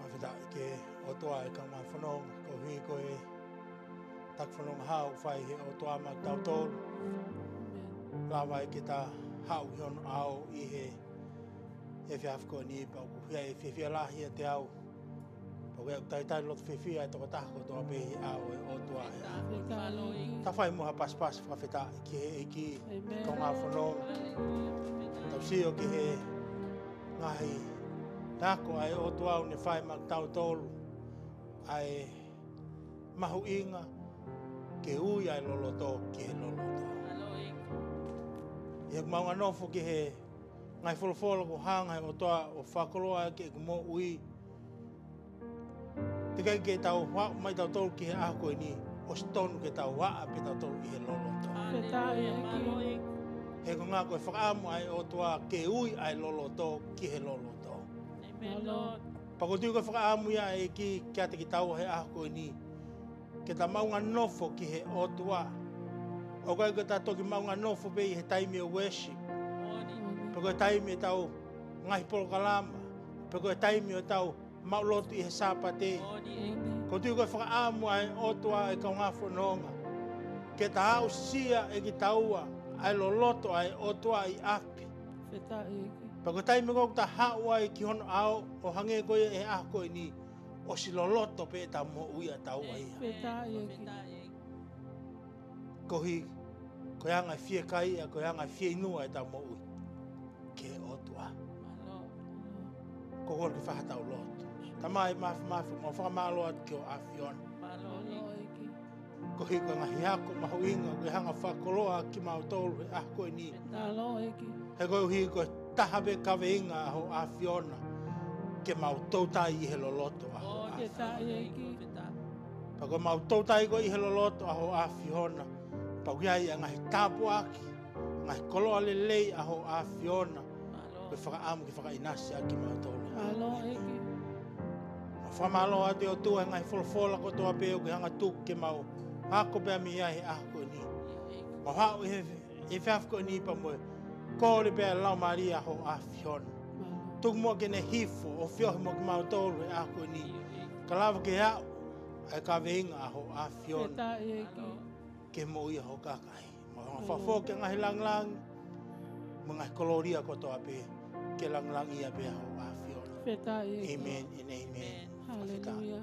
Whawhita ke o toa e ka ngā whanonga ko hui ko e tak whanonga hau whai he o toa ma tau tōru. Lawa e ki ta hau hiono au i he whiawhiko ni pa ku hia e whiawhia lahi e te au. Pa wea tai loto whiawhia e toko tahako toa pehi au e o toa e au. Ta whai moha pas whawhita ki he e ki ko ngā whanonga. Tau sio ki he ngahi tako ai o tuau ne whai mak tau tolu ai mahu inga ke ui ai loloto ki he loloto. Ia maunga nofo ki he ngai Folofola ko hanga o toa o whakoloa ke mo ui. Te kai ke tau mai tau tolu ki he ako ni o stonu ke tau waa pe tau tolu ki he loloto. He ko ngā koe whakaamu ai o toa ke ui ai loloto ki he loloto. Pakotiu ka whakaamu ia e ki kia te ki tau he ako ni. Ke ta maunga nofo ki he o toa. O kai ka tato ki maunga nofo pe i he taimi o worship. Peko e taimi e tau ngahi polo kalama. Peko e taimi o tau maulotu i he sapate. Kotiu ka whakaamu ai o toa e kau ngā whanonga. Ke ta hau sia e ki taua ai loloto ai o toa i api. Pako taimi kau ta hau ai ki hono au o hange koe e ako ni o si loloto pe ta mo uia tau ai. Kohi koe anga fie kai a koe anga fie inua e ta mo ui. Ke o toa. Kokoro ki whahatau loto. Tamai mafi mo whakamalo at ki o awhiona. Kohi koe ngahi hako mahu inga koe hanga whakoloa ki mau tolu e ako ni. He koe uhi koe tahawe Kaveinga aho awhiona ke mau tautai i he loloto aho awhiona. Pa koe mau tautai koe i he loloto aho awhiona. Pa koe ai ngahi tapu aki, ngahi koloa lelei aho awhiona. Koe whakaamu ki whakainasi aki mau tolu. Whamalo ate o tua ngahi Folofola ko toa peo ki hanga tuku ke mau hako pia mi ia he ako ni. Ma hao he whiawhiko ni pa moe. Kōre pia lau maria ho awhiona. Tuku mua ke ne hifo o whiohi mo ki mau tolu e ako ni. Ka lawa ke hao ai Kaveinga aho awhiona. Ke mo ia ho kakai. Ma whawho ke ngahi langlang. Ma ngahi koloria ko toa pe. Ke langlang ia pe aho awhiona. Amen and amen. Hallelujah.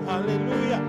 Hallelujah.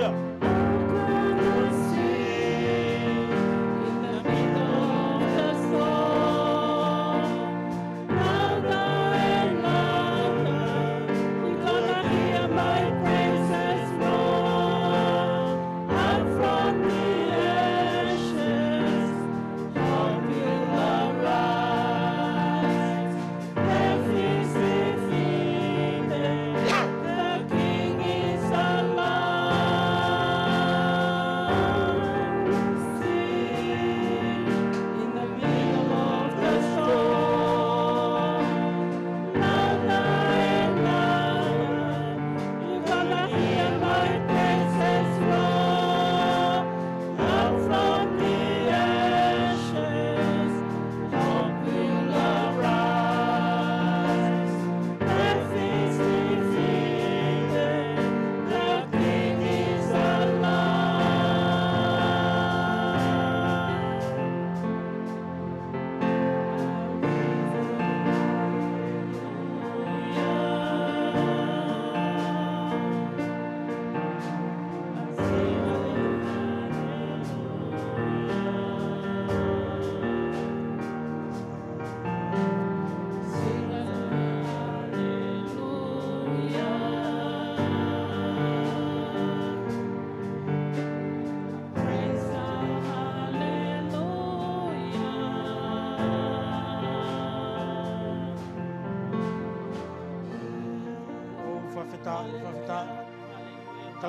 Hallelujah.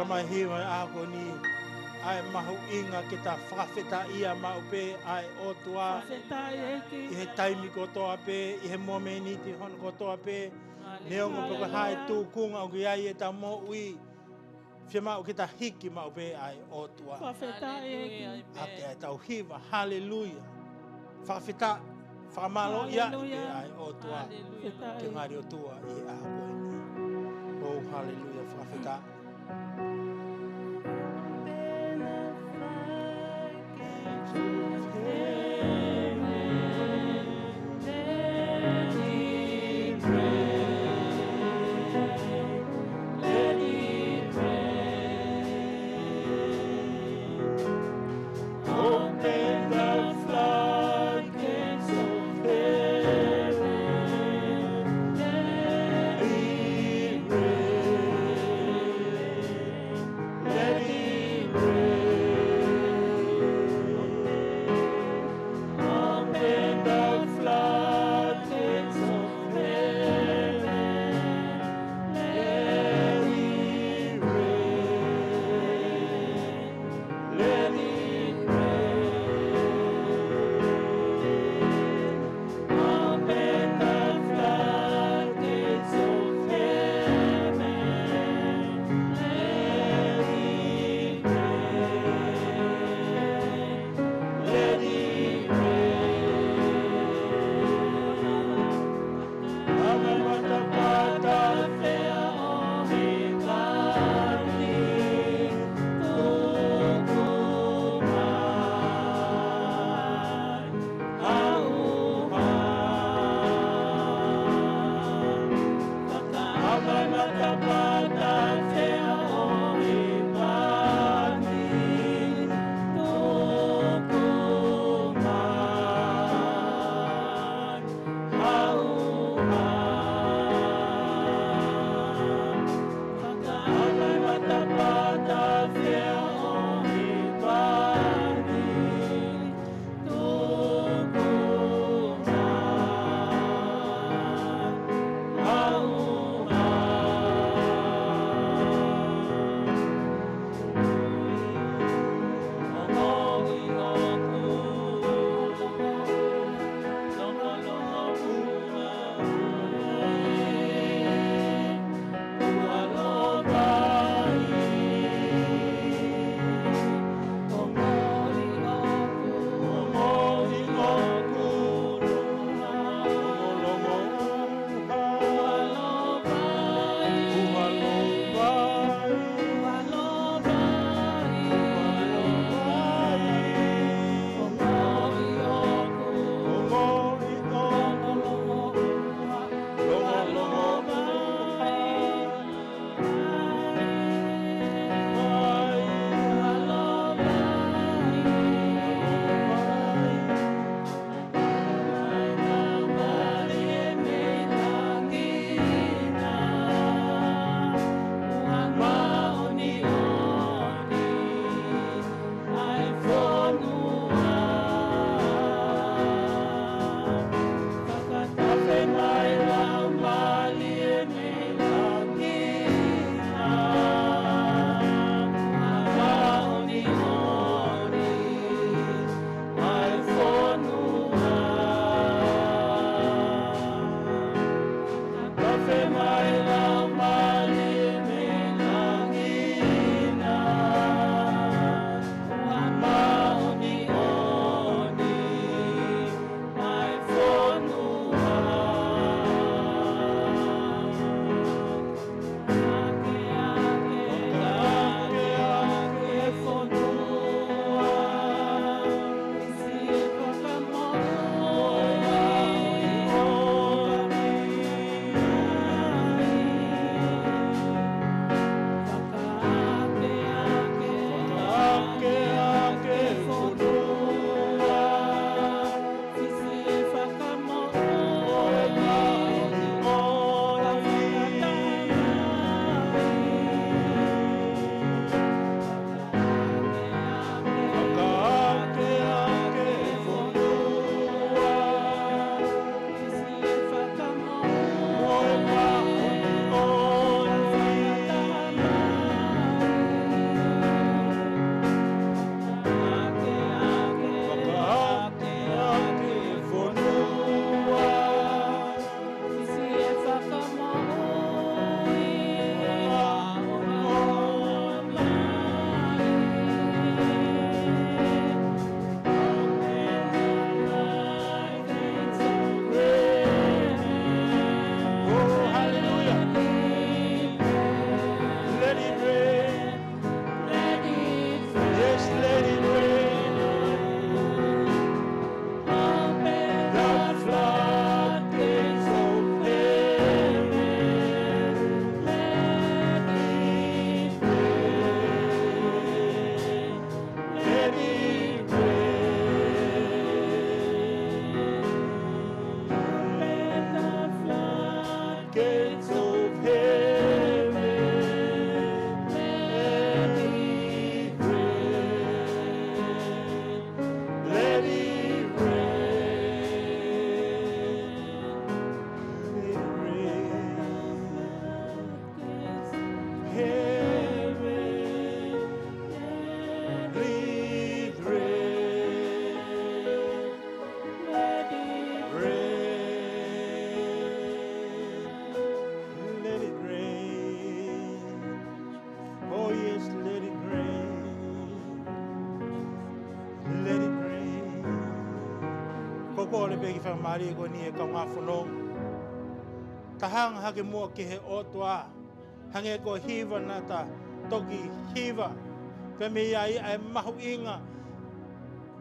Kalama hiwa ako ni ai mahu inga kita whakawheta ia maupe ai otua i he taimi kotoa pe, i he momeni ti hono kotoa pe neongo peko hae tūkunga o ki ai e ta mo ui whia mau kita hiki maupe ai otua ake ai tau hiwa, hallelujah whakawheta, whakamalo ia i pe ai otua ke ngari otua i a koe oh hallelujah whakawheta ko le be ki fa mari ko ni e ka nga fono tahang hake mua ki he otua hange ko hiva na ta toki hiva pe me ai ai mahu inga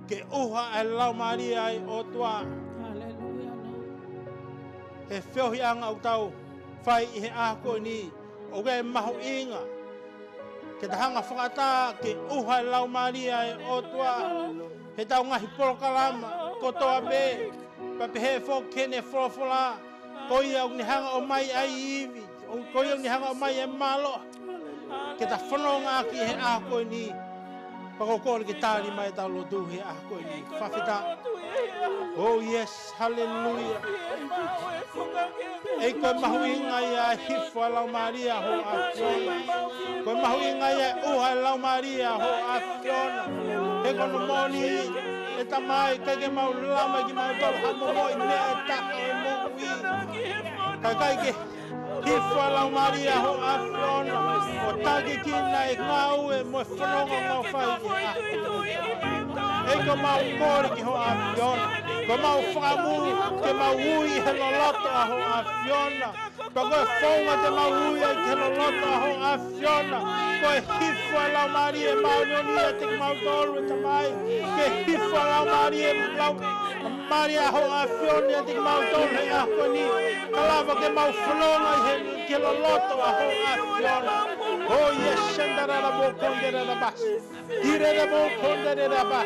ke uha ai lau mari ai otua Hallelujah. he whiohi anga au tau whai i he ako ni o gai mahu inga ke tahanga whakata ke uha ai lau mari ai otua he tau ngahi polokalama kotoa be pape he fo kene Folofola ko ia ni hanga o mai ai iwi ko ia ni hanga o mai e malo ke ta whanonga ki he ako ni pakokore ke tari mai tau lotu he ako ni whawhita oh yes hallelujah e koe mahu inga ia hifwa lau maria ho a fiona koe mahu inga ia uha lau maria ho a fiona he kono moni e tamai kage mau lama ki mau tolu hamo moi ne e taka e mokui kai ke hifwa lau maria ho a fiona o take kina e ngau e mo whanonga mau whai e ko mau kore ki ho a fiona ko mau whakamu ke mau ui he loloto a ho a fiona ko koe whaunga te mau ui e ke loloto a ho a fiona ko e hifwa lau maria e mau nionia te mau tolu e tamai ke hifwa lau maria e lau maria ho a fiona te mau tolu e a koni kalava ke mau whanonga he ke loloto a ho a fiona oh yes shandara la bo kondera la bas hire la bo kondera ba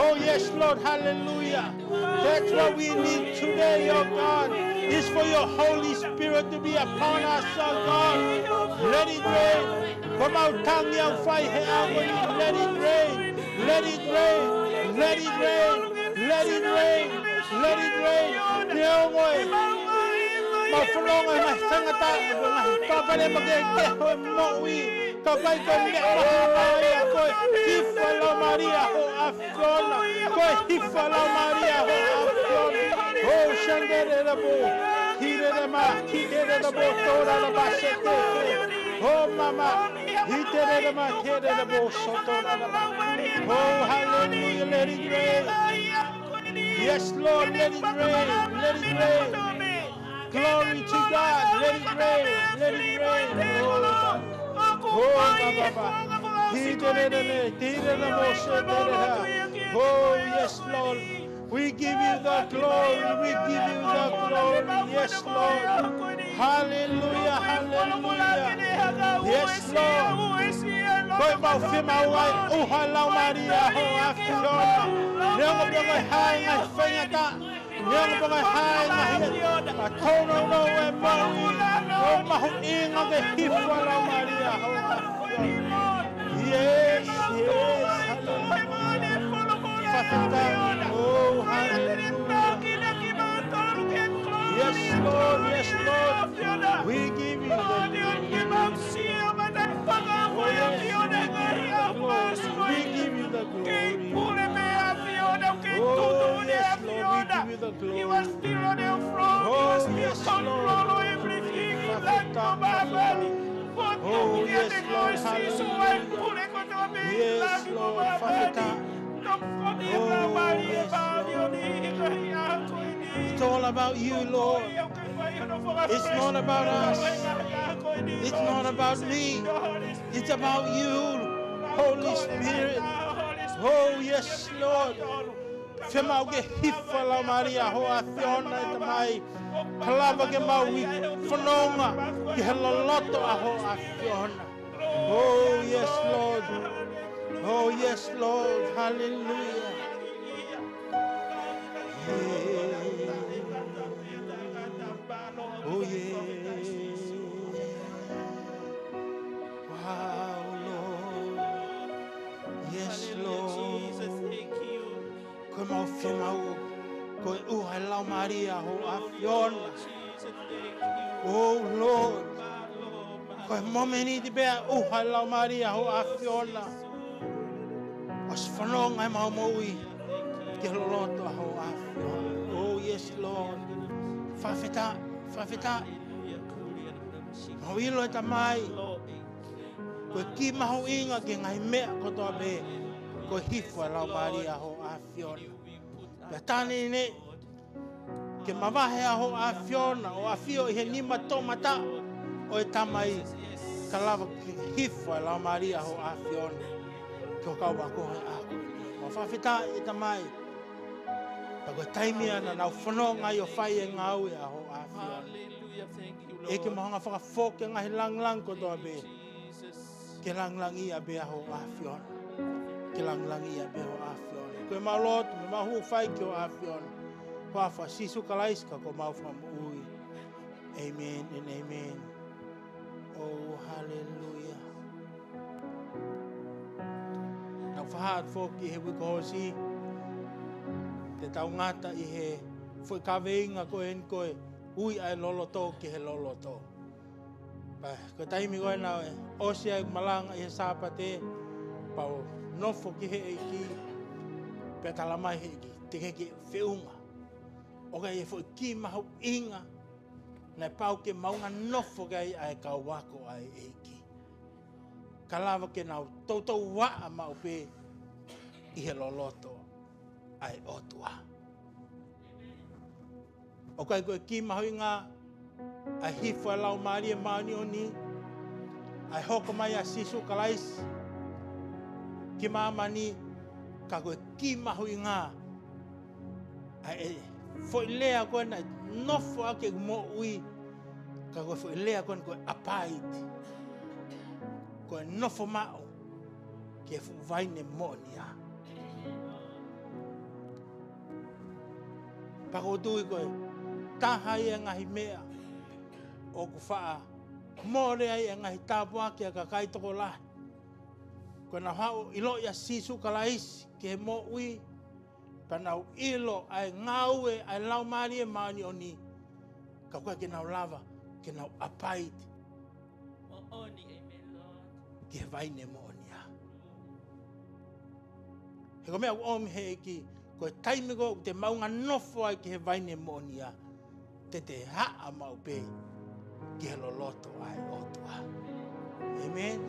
oh yes Lord hallelujah that's what we need today oh God is for your Holy Spirit to be upon us oh God let it rain come out tang yang fai he agoni let it rain let it rain let it rain let it rain let it rain neongoi ma whanonga mai tangata ngai papare mage ke hoi mo'i ka kai ko me mai a koe hifa la Maria ho a fiona koe hifa la Maria ho a fiona ho shandere la bo hire de ma hire de bo tora la basete ho mama hire de ma hire de bo sotora la ba oh hallelujah let it rain yes Lord let it rain let it rain glory to God let it rain oh baba oh yes Lord we give you the glory yes Lord hallelujah yes Lord koi mau fima wai uhalau Maria ho afiona nengo bengo hai ngai fengata nengo bengo hai ngai a tono no e maui o mahu inga ke hifwa lau Maria ho afiona yes hallelujah oh hallelujah yes Lord we give you the we give you the glory oh yes Lord we give you the glory you are still on your throne oh yes control everything oh yes Lord hallelujah yes Lord Father oh yes Lord it's all about you Lord it's not about us it's not about me it's about you Holy Spirit oh yes Lord Femau ke hifa la Maria ho a fiona e tamai kalava ke mau i whanonga ki he loloto a ho a fiona oh yes Lord hallelujah oh yeah wow Lord yes Lord koe mau whemau koe uha lau Maria ho a fiona oh Lord koe momeni te bea uha lau Maria ho a fiona os whanonga e mau moui ke loloto ho a fiona oh yes Lord whawheta mau ilo e tamai koe ki mahu inga ke ngai mea kotoa be koe hifwa lau Maria ho a fiona. Pea tāne ne, Ke mawahe aho a fiona o a fio i he nima tō mata o e tamai ka lava ki hifa lau maria ho a fiona. Ke o kau wako he ako. O whawhita i tamai. Pa koe taimi ana nau whanonga i o whai e ngau e aho a fiona. E ke mahanga whakafōke ngahi lang ko toa be. Ke lang i a be aho a fiona. Ke lang i a be aho a fiona. Koe maulot, me mahu whai ki o a fiona. Wafa sisu kalaiska ko mau ui. Amen and amen. Oh, hallelujah. Nau whahaat fōki he wikohosi. Te tau ngata i he fui Kaveinga ko en koe. Ui ai loloto ki he loloto. Pa, ko taimi koe nau e osia i malanga i he sāpate. Pau nofo ki he eiki. Pe talamai he eiki. Te keke whiunga. Oka e fo ki mahu inga na pau ke maunga nofo gai ai ka wako ai eiki. Ka lava ke nau tautou waa mau pe i he loloto ai otua. Oka e koe ki mahu inga ai hifo e lau maari e maani oni ai hoko mai a sisu kalais ki maamani ka koe ki mahu inga ai foi lea koe na nofo ake mo ui ka koe foi lea koe koe apaiti koe Nofoma'u ke fu Vaine monia pako tui koe taha i ngahi mea o ku faa more ai ngahi tāpua ke ka kai toko lahi koe na hao ilo ia sisu kalais ke mo ui panau ilo ai ngaue ai lau maari e maani oni ka koe ke nau lava ke nau apaiti ke Vaine mo onia he ko mea uomi he ki koe taimi ko te maunga nofo ai ke he Vaine mo onia te haa mau pe ke he loloto ai otua amen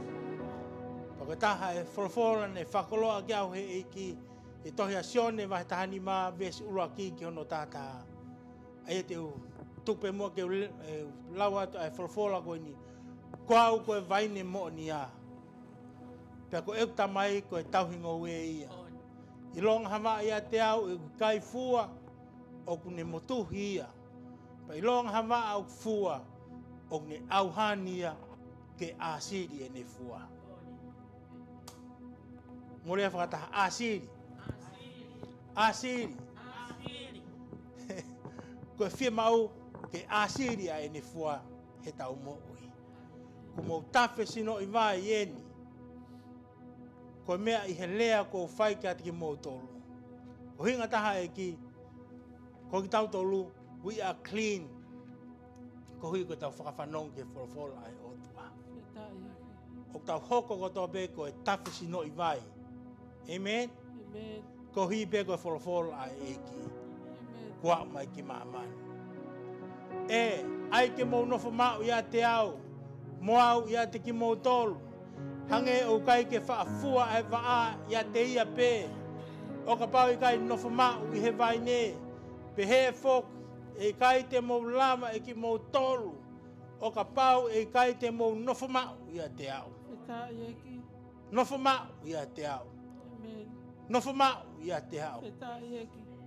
pako taha e Folofola ne whakoloa ki au he eiki e tohi a Sione wahe tahani maa vesi ura ki hono tātā. Ai te tupe mua ke lau atu ai Folofola koe ni. Ko au koe Vaine mo ni a. Pea ko euk tamai koe tauhingo ue ia. I longa hawa ia te au e kai fua o kune motuhi ia. Pa i longa hawa au fua o kune auhani ia ke asiri e ne fua. Morea whakataha asiri. Asiri. Koe whia mau ke asiri a ene fua he tau mo ui. Ko mou tawhe sino i vai ieni. Koe mea i he lea ko whai ki ati ki mou tolu. Ko hinga taha e ki, ko ki tau tolu, we are clean. Ko hui ko tau whakawhanong ke Folofola ai otua. O tau hoko ko tau be ko e tawhe sino i vai. Amen? Amen. Ko hi be ko Folofola ai eki. Kua mai ki maamani. E, ai ke mou Nofoma'u ia te au. Mo au ia te ki mou tolu. Hange o kai ke whaafua e waa ia te ia pe. O ka pau i kai Nofoma'u i he Vaine. Pe he fok e kai te mou lama e ki mou tolu. O ka pau e kai te mou Nofoma'u ia te au. Nofoma'u ia te au. Nofoma'u ia te au.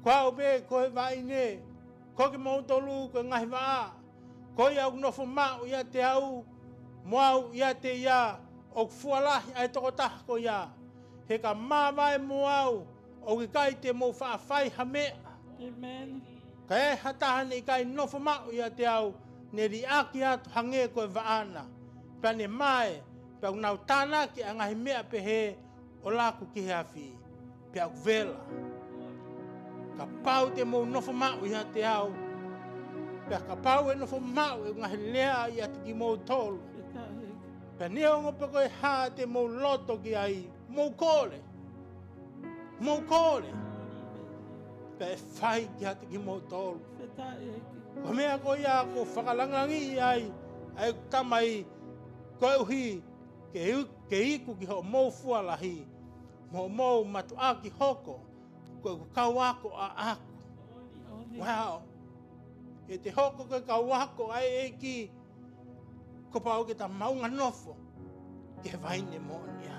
Kau be koe Vaine, ko ke mou tolu koe ngahi waa. Koe au Nofoma'u ia te au, mo au ia te ia, o fualahi ai toko taha ko ia. He ka mawai mo au, o ki kai te mou whaafai hamea. Amen. Ka e hatahane i kai Nofoma'u ia te au, ne ri aki atu hange koe vaana. Pane mai, pe au nau tāna ki a ngahi mea pe he, o laku ki he awhi, pe au vela. Ka pau te mou Nofoma'u ia te au. Pea ka pau e Nofoma'u e ngahi lea ia te ki mou tolu. Pea neo ngope koe haa te mou loto ki ai. Mou kore. Mou kore. Pea e whai ki ha te ki mou tolu. Ko mea ko ia ko whakalangangi ai. Ai tamai koe uhi. Ke iku ki ho mou fualahi. Mou matu aki hoko. Koe kau ako a ako. Wow. E te hoko ke ka wako ai e ki ko pau ke ta maunga nofo ke vaine mo nia.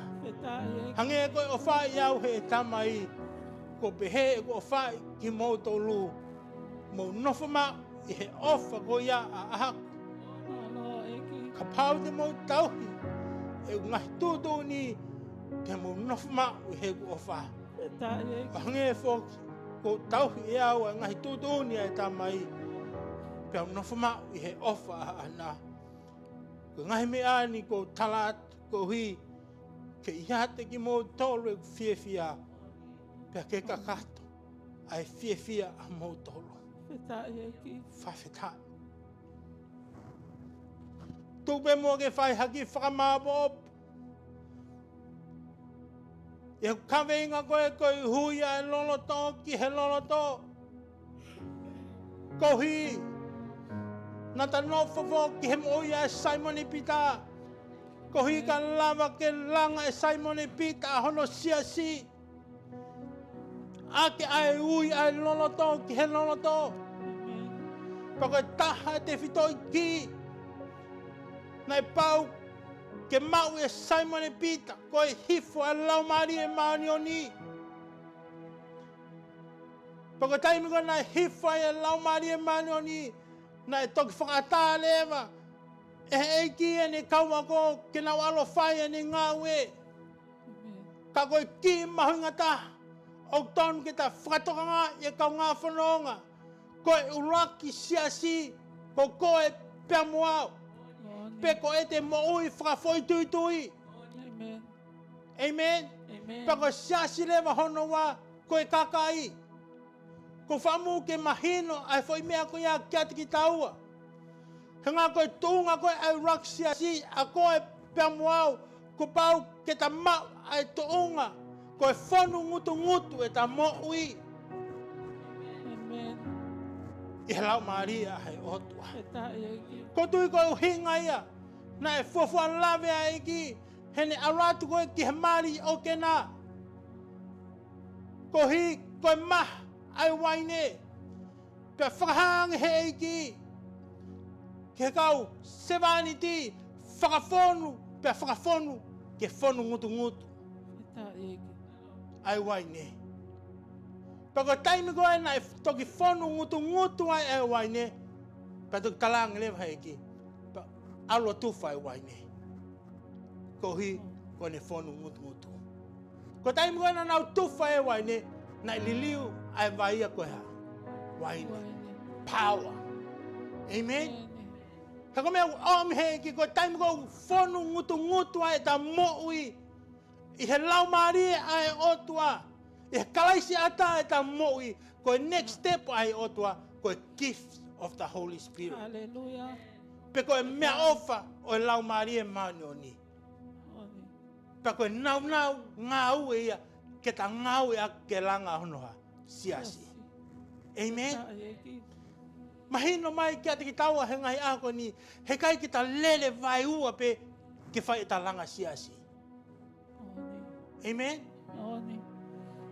Hange koe o whai au he tamai ko pehe ko o whai ki mo tolu mo Nofoma'u I he ofa ko ia a ahako. Ka pau te mo tauhi e ngahi tūtū ni ke mo Nofoma'u I he ko o wha. Hange fōki ko tauhi e au e ngahi tūtū ni e tamai pia Nofoma'u I he ofa a ana. Ko ngahi mea ni ko talat ko hui ke iate ki mo tolu e whiawhia pia ke kakato ai whiawhia a mo tolu. Whawhetai. Tupe mo ke whai haki whakamāpop. E Kaveinga koe hui ai loloto ki he loloto. Ko hui nata nofofo ki he moi ai Sione pita. Ko hui ka lava ke langa e Sione pita hono siasi. Ake ai ui ai loloto ki he loloto. Pako taha te whitoi ki. Nei pau ke mau e Sione pita. Ko e hifo ai laumari e maanioni. Pako taimi ko nei hifo ai laumari e maanioni. Nei toki whakata lewa. E eiki e ne kaua ko ke nau alo whai e ne ngāwe. Ka koe ki mahunga taha. O tonu ke ta whakatokanga e kau ngā whanonga. Koe uraki siasi, ko koe pia moao. Pe ko e te moui whakafoi tui. Amen. Pa ko siasi lewa hono wa koe kakai. Ko whamu ke mahino ai foi mea koe a kia tiki taua. Henga koe tūnga koe ai uraki siasi a koe pia moao. Ko pau ke ta mau ai tuunga. Koe whonu ngutu e ta moui. I he lau Maria hei otua. Ko tui koe uhinga ia. Na e fofua lawe a eki. Hene aratu koe ki he mari o kena. Ko hi koe maha ai Vaine. Pea whakahangi he eki. Ke kau sevaniti whakafonu. Pea whakafonu ke whonu ngutu. Ai Vaine. Pako taimi koe na toki whonu ngutu ai ai Vaine. Pa toki talangi lewa heki. Pa alo tufa ai Vaine. Ko hi koe ne whonu ngutu. Ko taimi koe na nau tufa ai Vaine. Na liliu ai vaia koe ha. Vaine. Power. Amen. Hako mea omi heki koe taimi koe whonu ngutu ai ta moui. I he lau Maria ai otua. I he kalaisi ata e ta mo'i. Koe next step ai otua. Koe gift of the Holy Spirit. Hallelujah. Pe koe mea ofa o e lau Maria maanioni. Pe koe nau ngā ue ia. Ke ta ngā ue a ke langa honoha. Siasi. Amen. Mahino mai kia te ki taua he ngai ako ni. He kai ki ta lele vai ua pe ke whai e ta langa siasi. Amen.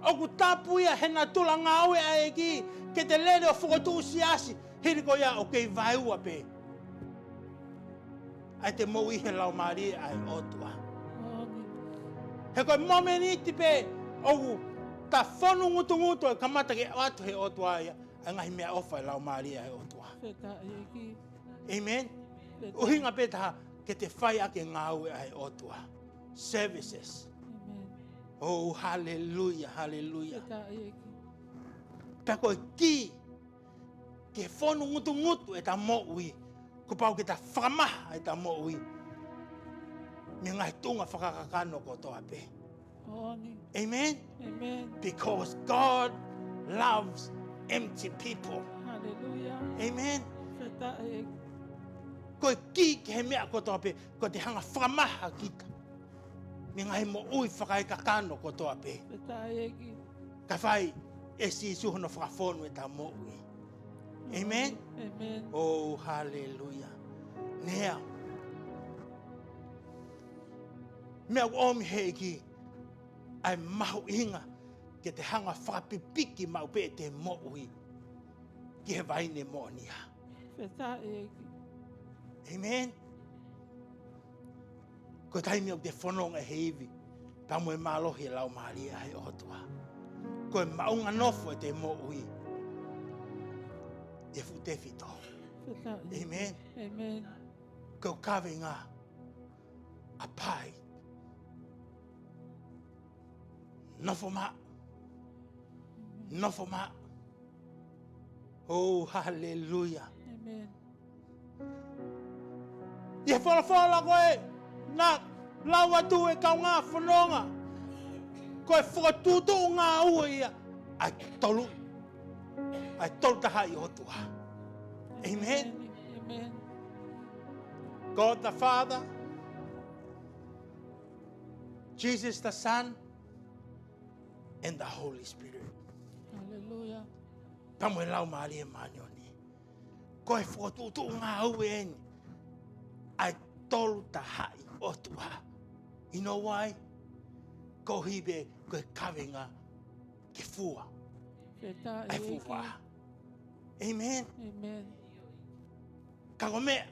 Oku tapu ia he na tula ngā ue a eki. Ke te lele o whakotū siasi. Hiri ko ia o kei vai ua pe. Ai te mou i he lau Maria ai otua. He koe momeniti pe. Oku ta whonu ngutu e kamata ke atu he otua ia. Ai ngahi mea ofa e lau Maria ai otua. Amen. Uhinga pe taha ke te whai ake ngā ue ai otua. Services. Oh, hallelujah. Pea koe ki. Ke whonu ngutu e ta moui. Ko pau ke ta whakamaha e ta moui. Me ngai tunga whakakakano ko toa pe. Amen. Because God loves empty people. Hallelujah. Amen. Koe ki ke he mea ko toa pe. Ko te hanga whakamaha kita. Me ngai mo ui whakaekakano ko toa pe. Ka whai e si suhono whakafonu e ta moui. Amen. Oh, hallelujah. Now, mea omi heiki ai mahu inga ke te hanga whakapipiki mau pe te moui ki he Vaine mo'onia. Feta e ki. Amen. Ko taimi o te whanonga heivi. Pamu e malohi lau maari ai o tua. Ko e maunga nofo e te mo ui. E fu te fito. Feta e. Amen. Amen. Ko Kaveinga. A pai. Nofoma'u. Nofoma'u. Oh, hallelujah. Amen. Ia Folofola koe. Nā lawa tu e kau ngā whanonga. Koe whakatutu o ngā ua ia. Ai tolu. Ai tolu taha i hotua. Amen. Amen. God the Father. Jesus the Son. And the Holy Spirit. Hallelujah. Pamu e lau maari e manioni. Koe whakatutu o ngā ua e ni. Ai tolu taha i hotua. You know why? Ko hibe koe Kaveinga ke fua. Feta e Ai ki. fua. Amen. Amen. Kako mea,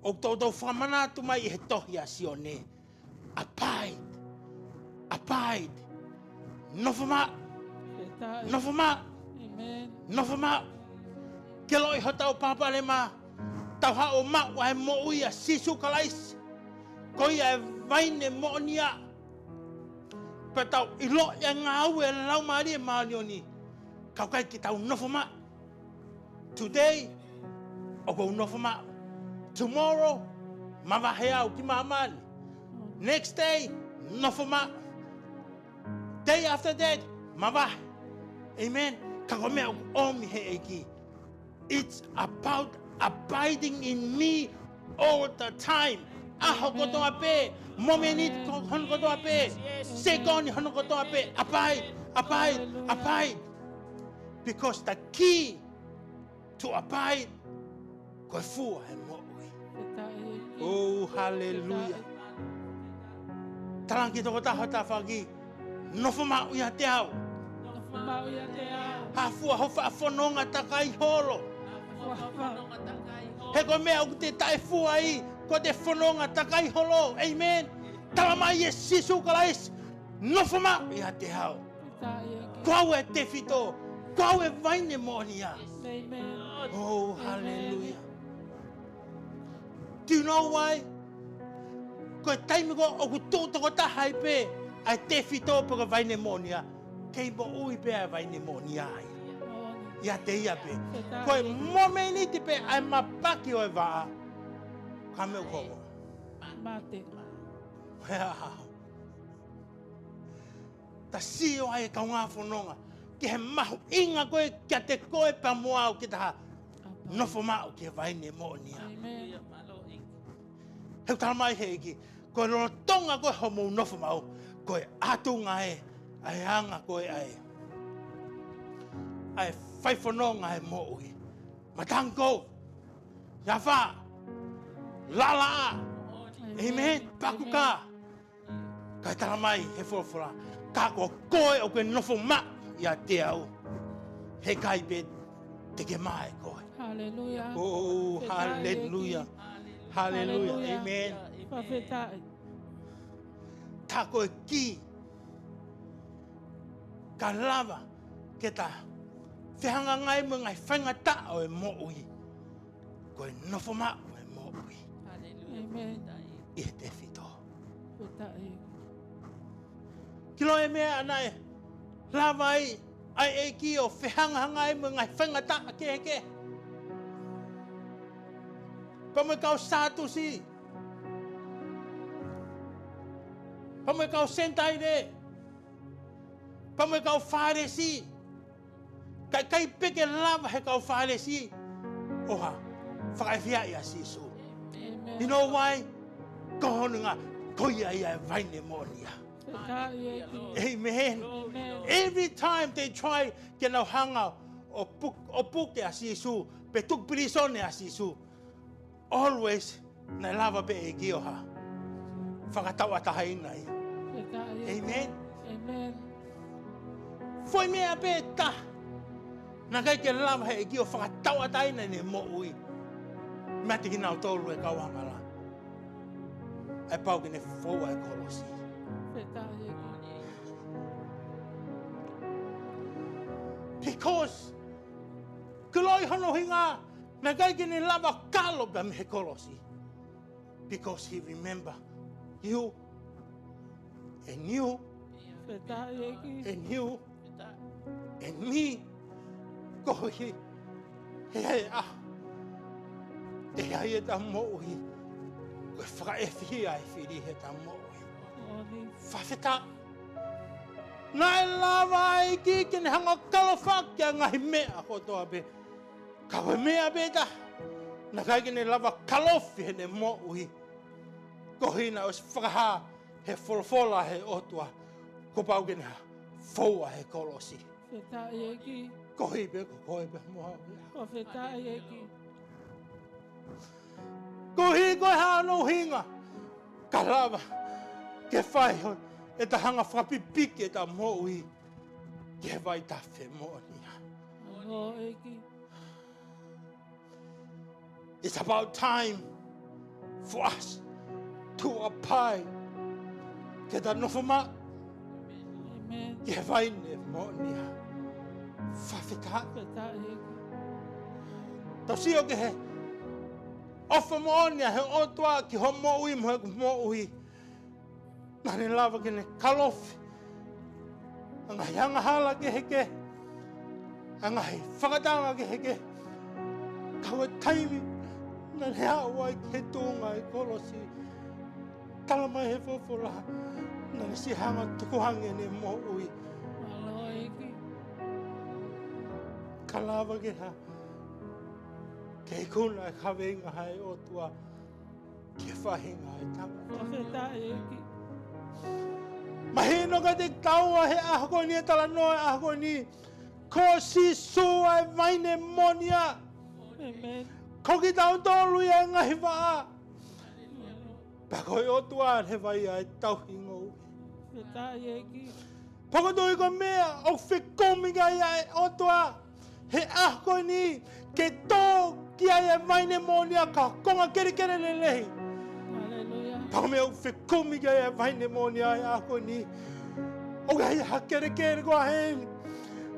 o tōtou whamanatu mai I he tohi a Sione. Abide. Abide. Nofoma'u. Feta e. Nofoma'u. Amen. Nofoma'u. Ke loi hotau papale mā. Tau hao ma'u ai mo ui a sisu kalais. Ko ia e Vaine mo nia. Pa tau I lo ia ngā ue lau maari e maanioni. Kau kai ki tau Nofoma'u. Today, o kou Nofoma'u. Tomorrow, mawahe au ki mamani. Next day, Nofoma'u. Day after that, mawahe. Amen. Kako mea o omi he eki. It's about abiding in me all the time. Aho koto ape, momenit hon koto ape, sekoni hon koto ape. Abide, abide, abide. Because the key to abide, koe fua he mo ui. Feta e ki. Oh, hallelujah. Tarangi toko taha ta whaki. Nofoma'u ia te au. Nofoma'u ia te ao. Hafua hofa a whanonga takai holo. Wafa. He koe mea o te tae fua I, ko te whanonga takai holo. Amen. Talamai e sisu kalais. Nofoma'u ia te au. Feta e ki. Kau e te fito. Kau e Vaine monia. Amen. Oh, hallelujah. Do you know why? Koe taimi ko o ku tōtoko taha I pe. Ai te fito pa ka Vaine monia. Kei mo ui pe ai Vaine monia ai. Oni. Ia te ia pe. Feta Koe e ki. momeni te pe ai mapaki o e waa. Ka meu kongo. Mate. Ta sio ai ka ngā whanonga. Ki he mahu inga koe kia te koe pa moau ki taha. Nofoma'u ki he Vaine monia. Amen. Heu talamai he iki. Koe rono tonga koe homo Nofoma'u. Koe atunga e. Ai anga koe ai. Ai whaiwhanonga e mo ui. Matango. Yawha. Lala. Amen. Pakuka. Kai talamai he Folofola. Ka koe o koe Nofoma'u ia te au. He kai pe te ke mai koe. Hallelujah. Oh, Feta hallelujah. e ki. Hallelujah. Amen. Pa feta e. Tā koe ki. Ka lava ke tā whihanga ngai mo ngai whaingata o e mo ui. Koe Nofoma'u e mo ui. Amen. I he te whito. Feta e ki. Kilo e mea ana e lava ai e ki o whihanga ngai mo ngai whaingata ke heke. Pamo kau sātu si. Pamo kau sentai re. Pamo kau whare si. Kai peke lava he kau whare si. Oha, whakaiwhia ia sisu. Amen. You know why? Kohonunga, koia ia Vaine monia. Feta e ki. Amen. Amen. Every time they try ke nau hanga o puke a sisu, pe tuk pirisone a sisu, always na lava pe e gioha. Whakatau ataha ina ia. Feta e ki. Amen. Amen. Foi mea pe ta. Na kai ke lava he e gio whakatau ataha ina ne mo ui. Mati ki nau tolu e kawangala. E pau ki ne foua e kolosi. Because kuloi hono hinga na kai ki ne lava kalo ba me kolosi. Because he remember you and you and you and me. Ko hi he a e ai e ta mo'i ko fra e fi ai fi di he ta mo'i fa feta na lava i ki ken hanga kalofa kia ngai mea ko to abe ka mea beta na kai ken lava kalofi he ne mo'i ko hina os fra he Folofola he otua ko pau ken foua he kolosi feta eki ko hi be ko mo ko feta eki ko hi ko ha no hinga kalava ke fai ho e ta hanga whapipike e ta mo'i ke vai ta whe mo'nia. no eki It's about time for us to apply ke ta Nofoma'u amen ke Vaine mo'nia. Whawhita feta eki tau sio ke he ofa mo'nia he otua ki ho mo'i mo he mo'i na ne lava ke ne kalofi anga hanga hala ke heke anga he whakatanga ke heke kaua taimi na ne hawa ke tūnga e kolosi tala mai he Folofola na ne si hanga tukuhange ne mo'ui no eki ka lava ke ha ke kuna e Kaveinga hai otua ke whahinga e tanga ko feta eki mahino ka te taua he ahakoni e tala noa e ahakoni ko si sua e Vaine monia amen ko ki tau tolu e ngahi waa pako e otua he vai ai tauhingo feta eki pako tui ko mea o whikominga i ai otua he ahakoni ke tō ki ai e Vaine monia ka konga kere kere lelehi hallelujah pako mea o whikominga i ai Vaine monia e ahakoni o gai ha kere kere ko heni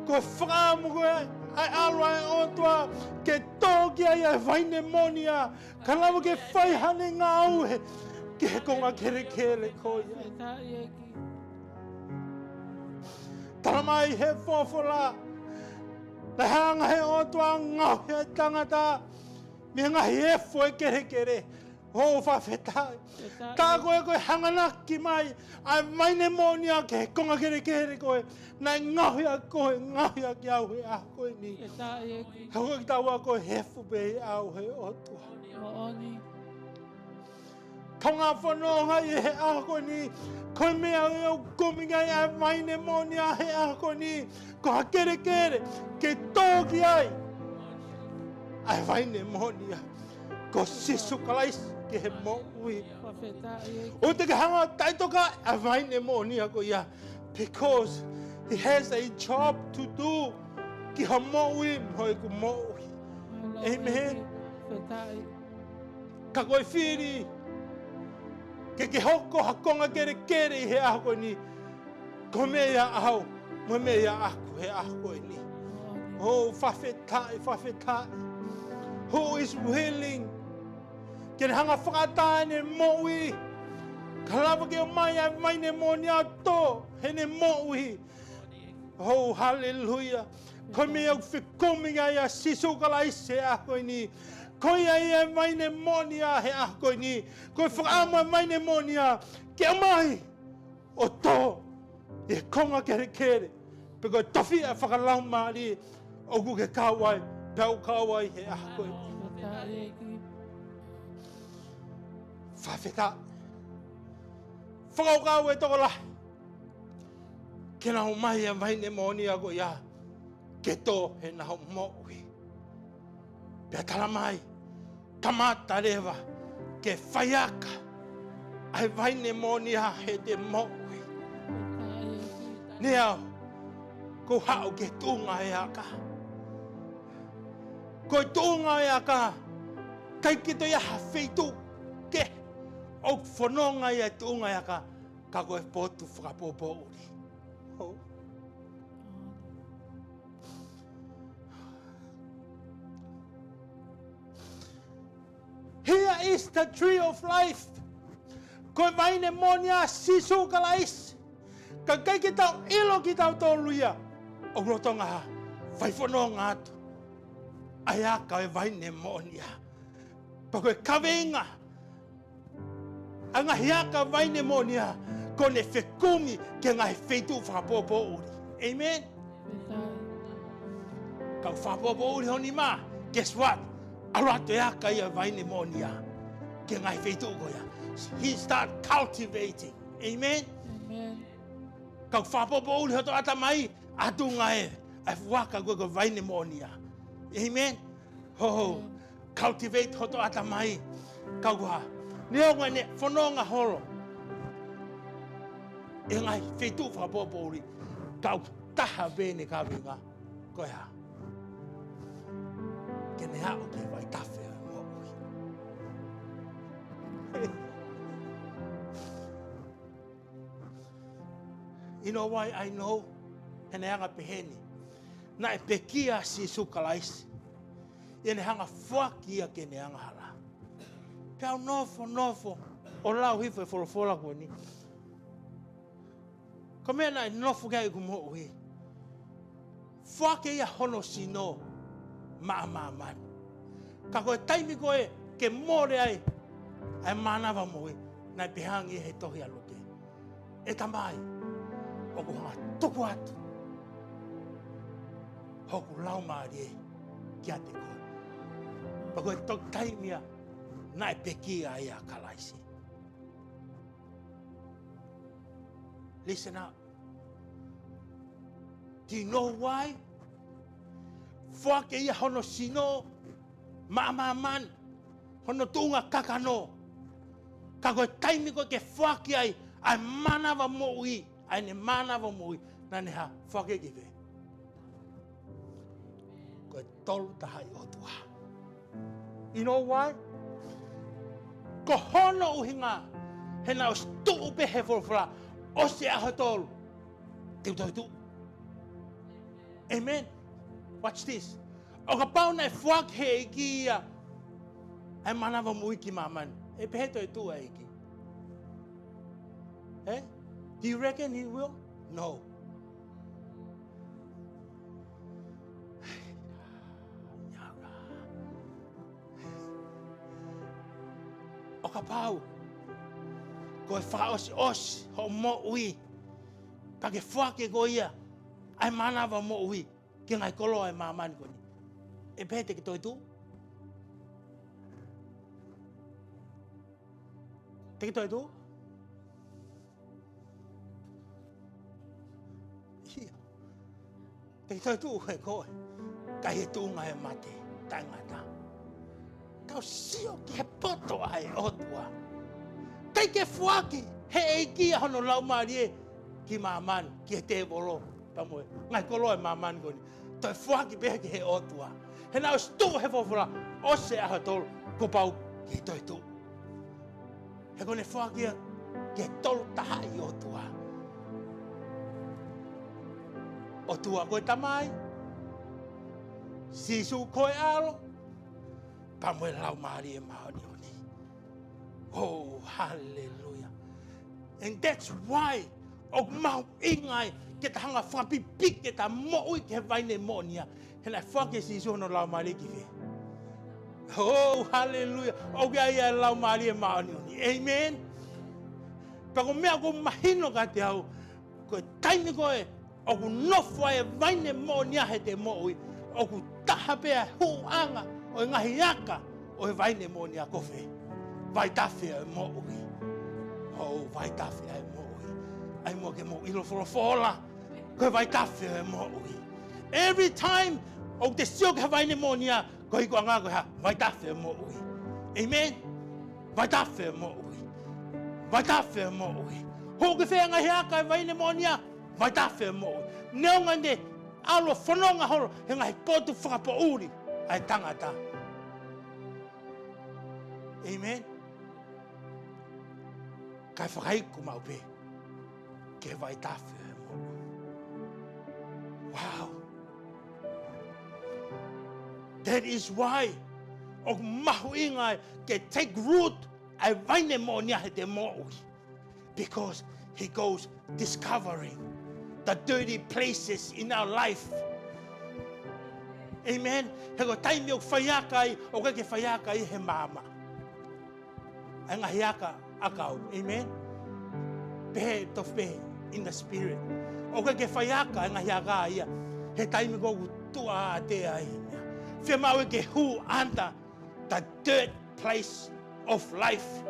ko whakamu ko ai alwa e otua ke tōki ai ai Vaine monia ka lawa ke whai hane ngā uhe ke he konga kere kere ko ia feta eki tala mai he Folofola na hanga he otua ngau he tangata me ngahi e fwe kere kere ho whawhetai feta tā koe hanganaki mai ai Vaine monia ke he konga kere kere koe na ngahi a koe ngahi a ki au he a koe ni feta eki Hau ki taua koe he fupe he au he otua. no oni Ko ngā whanonga i he a koe ni, koe mea e au kuminga i ai Vaine monia he a koe ni, ko ha kere kere, ke tōki ai. Ai Vaine monia, ko sisu kalais ke he mo'ui. ko feta eki O te ke hanga taitoka ai Vaine monia ko ia, because he has a job to do ki ha mo'ui mo e ku mo'ui. Amen. feta eki Ka koe whiri, ke hoko hakonga kere kere i he aho koe ni, ko mea ahau, mo mea aku he aho koe ni. Oh, whawhetai. Who is willing? Ke ne hanga whakatai ne mo'ui. Ka lawa ke o mai ai Vaine monia tō, he ne mo'ui. Oh, hallelujah. Ko mea au whikominga ia sisu kala ise a koe ni. Ko ia ia Vaine monia he a koe ni. Ko whakaama Vaine monia ke o mai o tō. E konga kere kere. Pe koe tofi a whakalau maari o ku ke kāwai. Pau kāwai he a koe ni. feta eki Whawheta. Whakaukau e toko lahi. Ke naho mai a Vaine monia ko ia. Ke tō he naho mo'ui. Pea tala mai. Kamata rewa. Ke whaiaka. Ai Vaine monia he te mo'ui. feta eki Ne au. Ko hao ke tūnga e aka. Ko tūnga e aka. kai kito ia hafeitu ke o fononga ia tuunga ia ka koe potu whakapopo uri. Oh. Here is the tree of life. Koe vaine monia sisu kalais. Ka kai ki tau ilo ki tau tōluia. O rotonga ha, whaifononga atu. Aia koe vaine monia. Pa koe Kaveinga. Anga hiaka vaine monia. Kone whekumi ke ngai wheitu whakapopo uri. Amen? Kau whakapopo uri honi ma. Guess what? Arato yaka ia vaine monia. Ke ngai wheitu koia. He start cultivating. Amen? Amen. Kau whapopo uri hoto ata mai. Atu ngai. Ai waka koe vaine monia. Amen? Ho, cultivate hoto ata mai. Kau ha. Neo ngai ne whanonga horo. E ngai whetu whapopo uri. Kau taha bene Kaveinga. Koe ha. Kene hao ke vai tawhea mo uri. You know why I know? Hene hanga peheni. Na e pekia si sukalaisi. Ene hanga whakia kene hanga hala. Pau nofo. O lau hife Folofola koe ni. Ka mea na e nofo kai kumo ui. Whake ia hono sino. Maaman. Ka koe taimi koe ke more ai. Ai manawa moi. Na e pehangi he tohi aluke. E tamai. O ko hanga tuku atu. Hoku lau maari e. Kia te koe. Pa koe tok taimia. Na e pekia ia kalaisi. Listen up. Do you know why? Whake ia hono sino. Maaman. Hono tunga kakano. Ka koe taimi koe ke whake ai. Ai manawa mo ui. Ai ne manawa mo ui. Nane ha whake kiwe. Koe tolu tahai o tua. You know why? Ko hono uhinga. He nao stu upe he Folofola. O se aho tolu. Teu tu. Amen. Watch this. O ka pau nei whak he iki ia. Ai manawa mo iki maman. E peheto e tua iki. Eh? Do you reckon he will? No. O ka pau. Koe whaosi ho mo ui. Ka ke whake ko ia. Ai manawa mo ui. Ke ngai kolo ai mamani ko ni. E pete ki toi tu? Te ki toi tu? Ia. Te ki toi tu he koe. Kai he tu ngai mate. Tangata. Kau sio ki he poto ai otua. Kai ke whaki, he eiki hono lau marie ki maman, ki he te volo. Pamoe, ngai kolo e maman koni. Toi whaki behe ki he otua. He nao stu he Folofola, o se aha tolu, ko pau ki toi tu. He kone whaki ki he tolu taha i otua. Otua koe tamai. Sisu koe alo. Pamoe lau marie maoni oni. Oh, hallelujah. And that's why o mau ingai ke ta hanga whapipik ke ta mo'ui ke vaine mo'nia. Hena whake si sono lau maari ki ve. Oh, hallelujah. O kia ia lau maari e maoni oni. Amen. Pako mea ko mahino ka te au. Koe taimi koe o ku nofo e vaine mo'nia he te mo'ui. O ku taha pea huanga o ngahi aka o he vaine mo'nia kofe. Vai tafe e mo'ui. Oh, vai tafe e mo'ui. Ai mo ke mo ilo Folofola. Koe vai tafe e mo'ui. Every time o te sio ke vaine mo'nia, ko hiko anga ko ha vai tafe e mo'ui. Amen. Vai tafe e mo'ui. Vai tafe e mo'ui. Ho ke whenga heaka e vaine mo'nia, vai tafe e mo'ui. Neonga ne alo whanonga horo he ngai potu whakapouri ai tangata. Amen. Kai whakaiku mau pe. Ke vai tawhi he mo. Wow. That is why o mahu ingai ke take root ai vaine mo nia he te mo'ui. Because he goes discovering the dirty places in our life. Amen. He go taimi o whaiakai, o ke whaiakai he mama. Ai ngahi aka akau. Amen. Pehe tof pehe in the spirit. O ke whaiaka ai ngahi aka ia. He taimi go tua a te ai. Whia mau e ke hu anta the dirt place of life.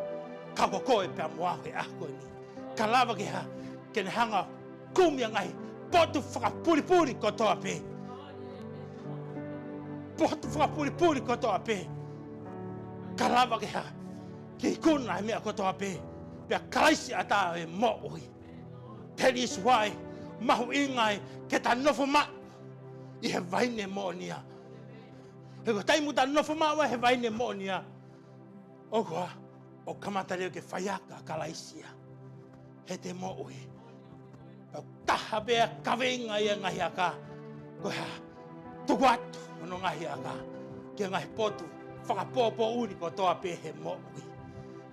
Ka koe pia moa ke ako ni. Ka lava ke ha, ke ne hanga kumia ngai, potu whakapuripuri kotoa pe. Potu whakapuripuri kotoa pe. Ka lava ke ha, ke ikuna mea kotoa pe. Pia karaisi ata e mo'ui. That is why, mahu ingai ke ta Nofoma'u I he Vaine mo'onia. He ko taimu ta Nofoma'u he Vaine mo'onia. O koa, o kamatare ke whaiaka kalaisia. He te mo'ui. Pau taha bea Kaveinga ia ngahi aka. Ko ha, tuku atu ono ngahi aka. Ke ngahi potu, whakapōpō uri ko toa pe he mo'ui.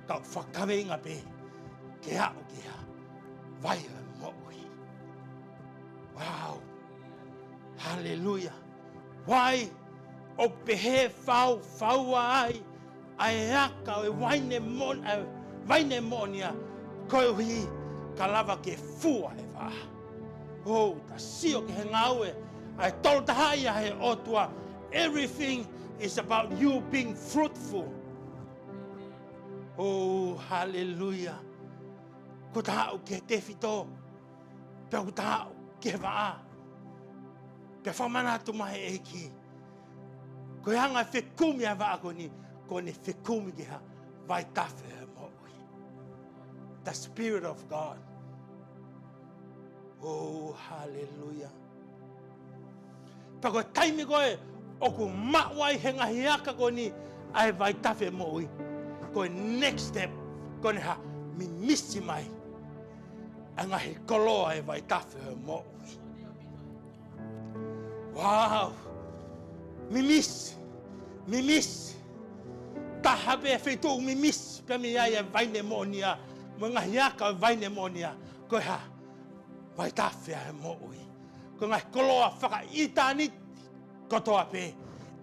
Kau whakaveinga pe, ke hao ke ha, vai he mo'ui. Wow. Hallelujah. Why? O pehe whau ai, ai aka o Vaine mo'onia, koe hui, ka lava ke fua he wā. Oh, ta sio ke he ngaue. Ai tolu taha ia he otua. Everything is about you being fruitful. Oh, hallelujah. Ko taha ke te whito. Pea ko taha ke wā. Pea whamana atu mahe eki. Ko hanga whekumi a wā ko ni. Ko ne whekumi ki ha. Vai tawhi he mo'ui. The Spirit of God. Oh, hallelujah. Pako taimi koe, oku mawai he ngahi aka ko ni, ai vai tawhi mo'ui. Koe next step, ko ne ha, mi misi mai. A ngahi koloa e vai tawhi he mo'ui. Wow. Mi miss. Taha pe whetu mi miss, pe mi ai e Vaine mo'onia. Mo ngahi aka e Vaine mo'onia. Koe ha, vai tawhi he mo'ui. Ko ngai koloa whakaita niti kotoa pe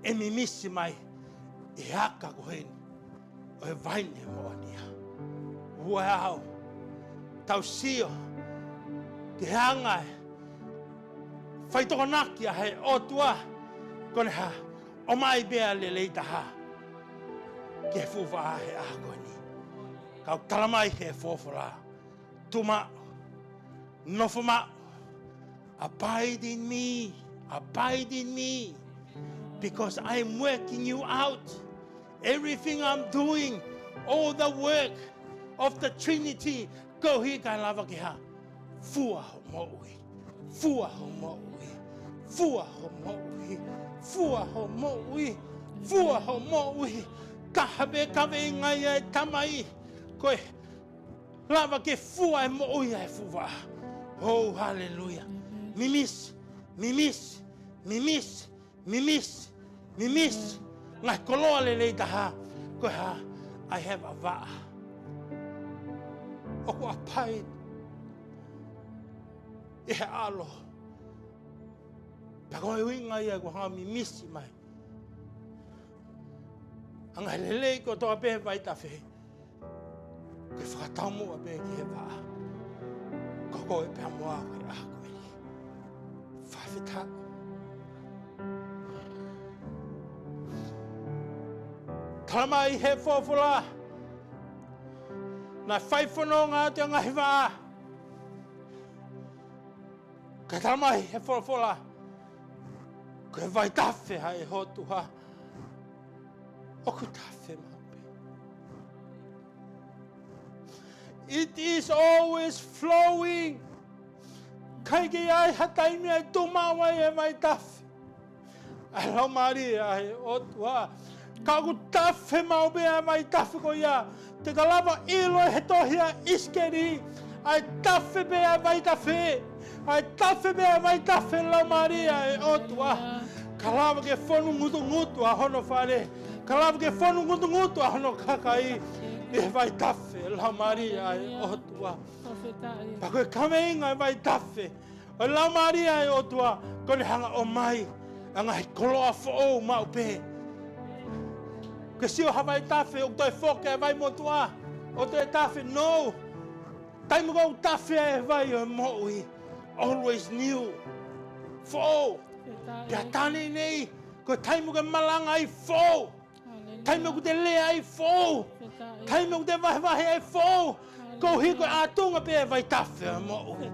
e mi misi mai e haka ko heni o e Vaine mo'onia. Wow. Tau sio ke hanga whaitokonaki a he otua kone ha o mai bea le leita ha ke fuwha he ahakoni. Kau talamai he Folofola. Tuma'u, Nofoma'u. Abide in me, because I'm working you out. Everything I'm doing, all the work of the Trinity, go here, kai lava ki ha. Fua ho mo'ui, fua ho mo'ui, fua ho mo'ui, fua ho mo'ui, fua ho mo'ui. Kahabe Kaveinga ia e tamai, koe lava ke fua e mo'ui e fuwa. Oh, hallelujah. Mi miss. Ngai koloa le leita ha. Koe ha, I have a va'a. Oku apai. E he alo. Pako e winga ia ko hanga mi misi mai. Anga lelei ko toa pehe vai tawhi. Koe whakatamu a pehe ki he va'a. Koko e pea moa koe a koe. Whawhita. Talamai he Folofola. Nā whaiwhono ngā te ngahi wā. Ka talamai he Folofola. Koe vai tawhi hai hotu ha. Oku tawhi maupe. It is always flowing. Kai ke ai hataimi ai tumawai e vai tawhi. Ai lau maari ai otua. Ka ku tafe mau bea mai tafe ko ia. Te kalama ilo he tohia iskeri. Ai tafe bea mai tafe. Ai tafe bea mai tafe la Maria e otua. Kalama ke fonu ngutu a hono whare. Kalama ke fonu ngutu a hono kakai. E vai tafe la Maria e otua. Pa koe Kaveinga e vai tafe. O la Maria e otua. Kone hanga o mai. Anga he koloa fo mau pe. Ke sio hawai tafe o toi foke e vai motua. O toi tafe no. Taimu kau tafe e vai o moui. Always new. Fo. Pia tane nei. Ko taimu ke malanga ai fo. Taimu ku te lea ai fo. Taimu ku te vahe ai fo. Ko hiko atunga pe e vai tafe o moui.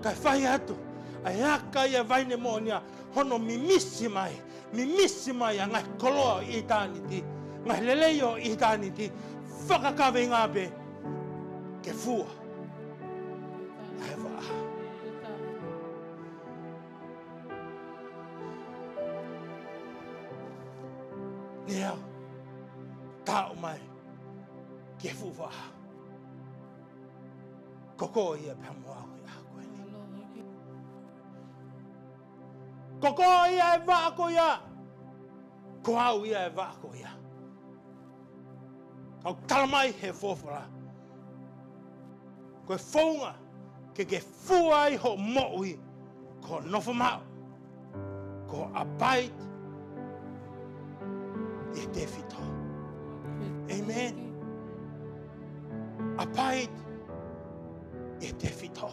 Kai whai atu. Ai haka ia Vaine monia. Hono mimisi mai a ngai koloa i tāniti. Ngai leleo i tāniti. Whakakaweinga pe. Ke fua. Ai waa. Nea. Tāo mai. Ke fua. Koko ia pēmoa koe a koe ni. Koko ia e waa ko ia. Ko au ia e waa ko ia. Kau talamai he Folofola. Koe whaunga ke fuai ho moui. Ko Nofoma'u. Ko abide. E te whito. Amen. Abide. E te whito.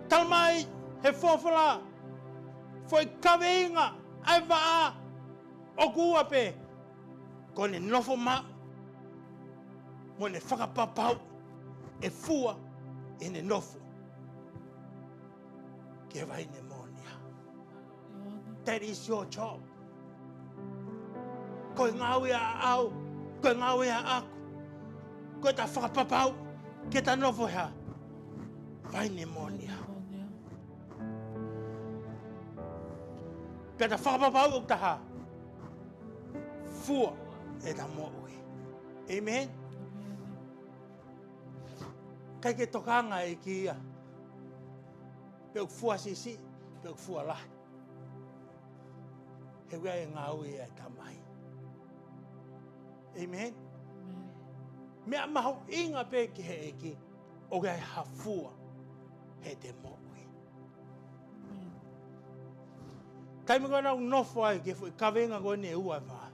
Talamai he Folofola. Foi Kaveinga ai waa o kua pe. Ko ne Nofoma'u. Mo ne whakapapau e fua e ne nofo. Ke Vaine monia. That is your job. Koe ngawe a au. Koe ngawe a aku. Koe ta whakapapau. Ke ta nofo hea. Vaine monia. Ke ta whakapapau o taha. Fua e ta moui. Amen. Kai ke tokanga e kia. Peuk fua sisi, peuk fua lahi. He wea e ngāui e tamai. Amen. Mea maho inga pe ki he eki. O gai ha fua he te moui. Kai mga nau nofo ai ke fui Kaveinga koe ne ua paa.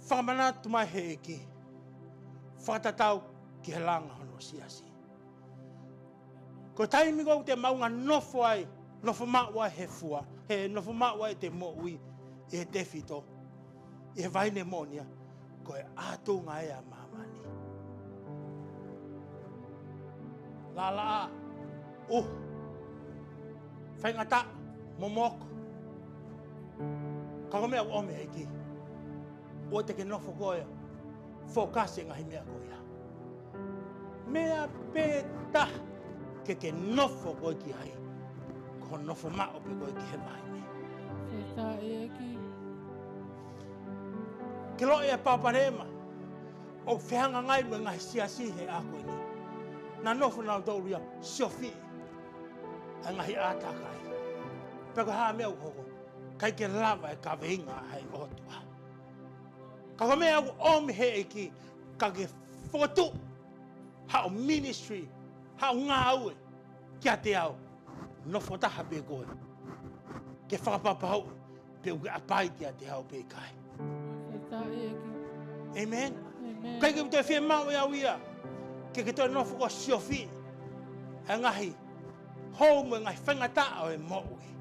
Whamana tumai he eki. Whatatau ki he langa hono siasi. Ko taimi kou te maunga nofo ai, Nofoma'u ai he fua, he Nofoma'u ai te moui, e te whito, e Vaine monia, ko e ātunga e a mamani. Lala, whaingata, momoko, kakamea u ome eki, o te ke nofo koea, fokase ngahi mea koea. Mea peta ke nofo koe ki hai. Ko Nofoma'u pe koe ki he Vaine. Ke lo e paparema. O whianga ngai me ngai siasi he a koe ni. Na nofo nau tau ria siofi. A ngahi ātakai. Peko haa mea uhoko. Kai ke lava e Kaveinga hai otua. Ka mea u omi he eki. Ka ke fotu. Hao ministry, hao ngāue, kia te au, nofo taha pe koe. Ke whakapapau, pe uke apai kia te au pe kai. Amen. Kai ke te whia mau e au ia, ke toi nofo ko siofi, e ngahi, hou me ngai whangata au e moui.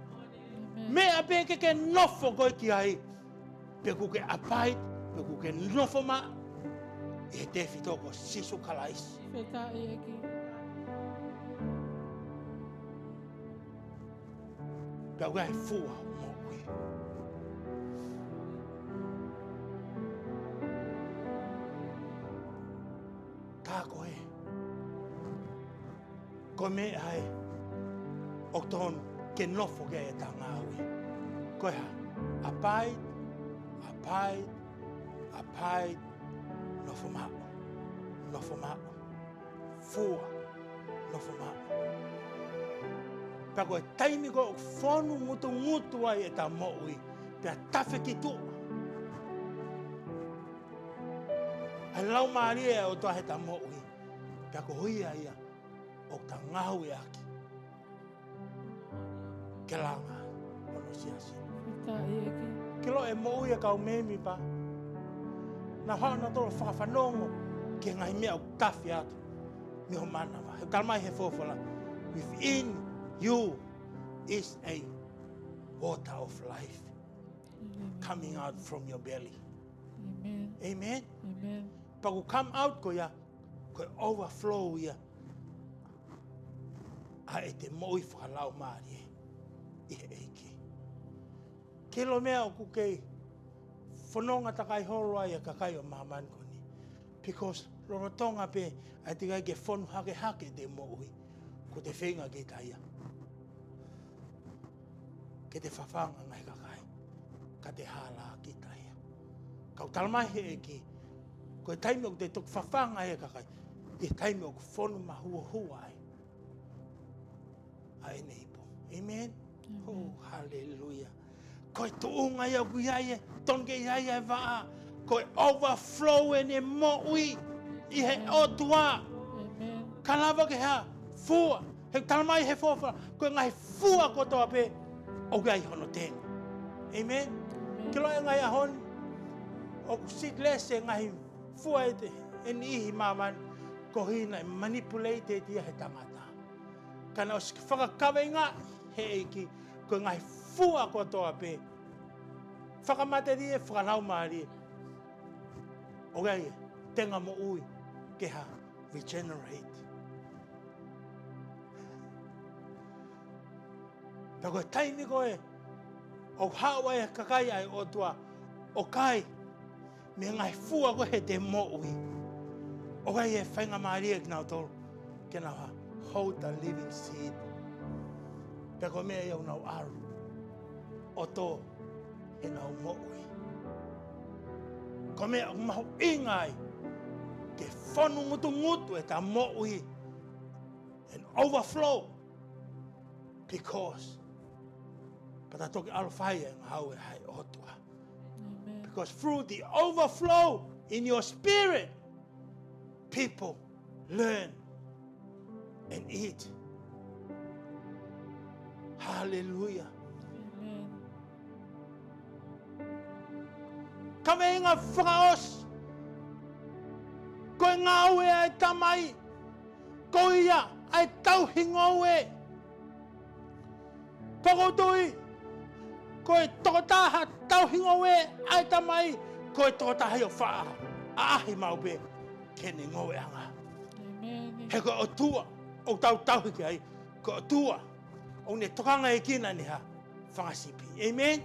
Mea pe ke nofo koe ki ai, pe kuke apai, pe kuke Nofoma'u, e te whitoko sisu kalaisi. Pea gai fua moui. Tā koe. Ko me ai. O tonu ke nofo ke e tā ngāui. Koiha, abide, abide, abide, Nofoma'u, Nofoma'u, fua, Nofoma'u. Pako e taimi ko whonu ngutu ai e ta mo'ui, pia tawhi ki tu. Ai lau maari e o toa he ta mo'ui, pia ko huia ia o ta ngau e aki. Ke langa, ono siasi. Ke lo e mo'ui e kau memi pa. Na hao na tolo whakawhanongo, ke ngai mea o tawhi atu. Mi ho mana wa. He kalmai he Folofola. Within you is a water of life coming out from your belly. Amen. Amen. Amen. Paku come out ko ia, ko overflow ia. A e te moi whakalau maari e he eiki. Ke lo mea o kukei, whanonga takai horo ai a kakai o maman ko ni. Because lono tonga pe, a te kai ke whonu hake te mo'ui, ko te whenga ke taia. Ke te whawhanga ngai kakai, ka te hala ki taia. Kau talamai he eki, ko e taimi o te tuk whawhanga e kakai, e taimi o whonu mahua ai. A e neipo. Amen? Oh, hallelujah. Ko e tuunga ia ku iaie, tonke iaie waa, ko e overflow e ne mo'ui, i he otua. Kalawa ke ha, fua, he talamai he Folofola, ko e ngai fua ko toa pe, o gai hono tenga. Amen? Ke loa e ngai ahon, o sit lese ngai fua e te, e ni ihi maman, ko hina manipulate tia he tangata. Kana o Kaveinga he eiki, ko ngai fua ko toa pe, whakamate rie, whakanau maari. O gai, tenga mo ui, ke ha, regenerate. Tako e taimi ko e, o hawa e kakai ai o tua, o kai, me ngai fua ko he te mo ui. O gai e whainga maari e knau tolu, ke nau ha, hold the living seed. Peko mea iau nau aru, o tō, he nau mo ui. Ko mea mahu ingai, ke whanu ngutu e ta mo ui, and overflow, because, pata toki alwhai e ngau e hai otua. Because through the overflow in your spirit, people learn and eat. Hallelujah. Kaveinga whakaos, koe ngau e ai tamai, ko ia ai tauhingo e. Pakotui, koe tokotaha tauhingo e ai tamai, koe tokotaha o wha ahi mau pe, kene ngoe anga. He koe o tua, o tauhi ki ai, koe o tua, o ne tokanga e kina ni ha, whangasipi. Amen?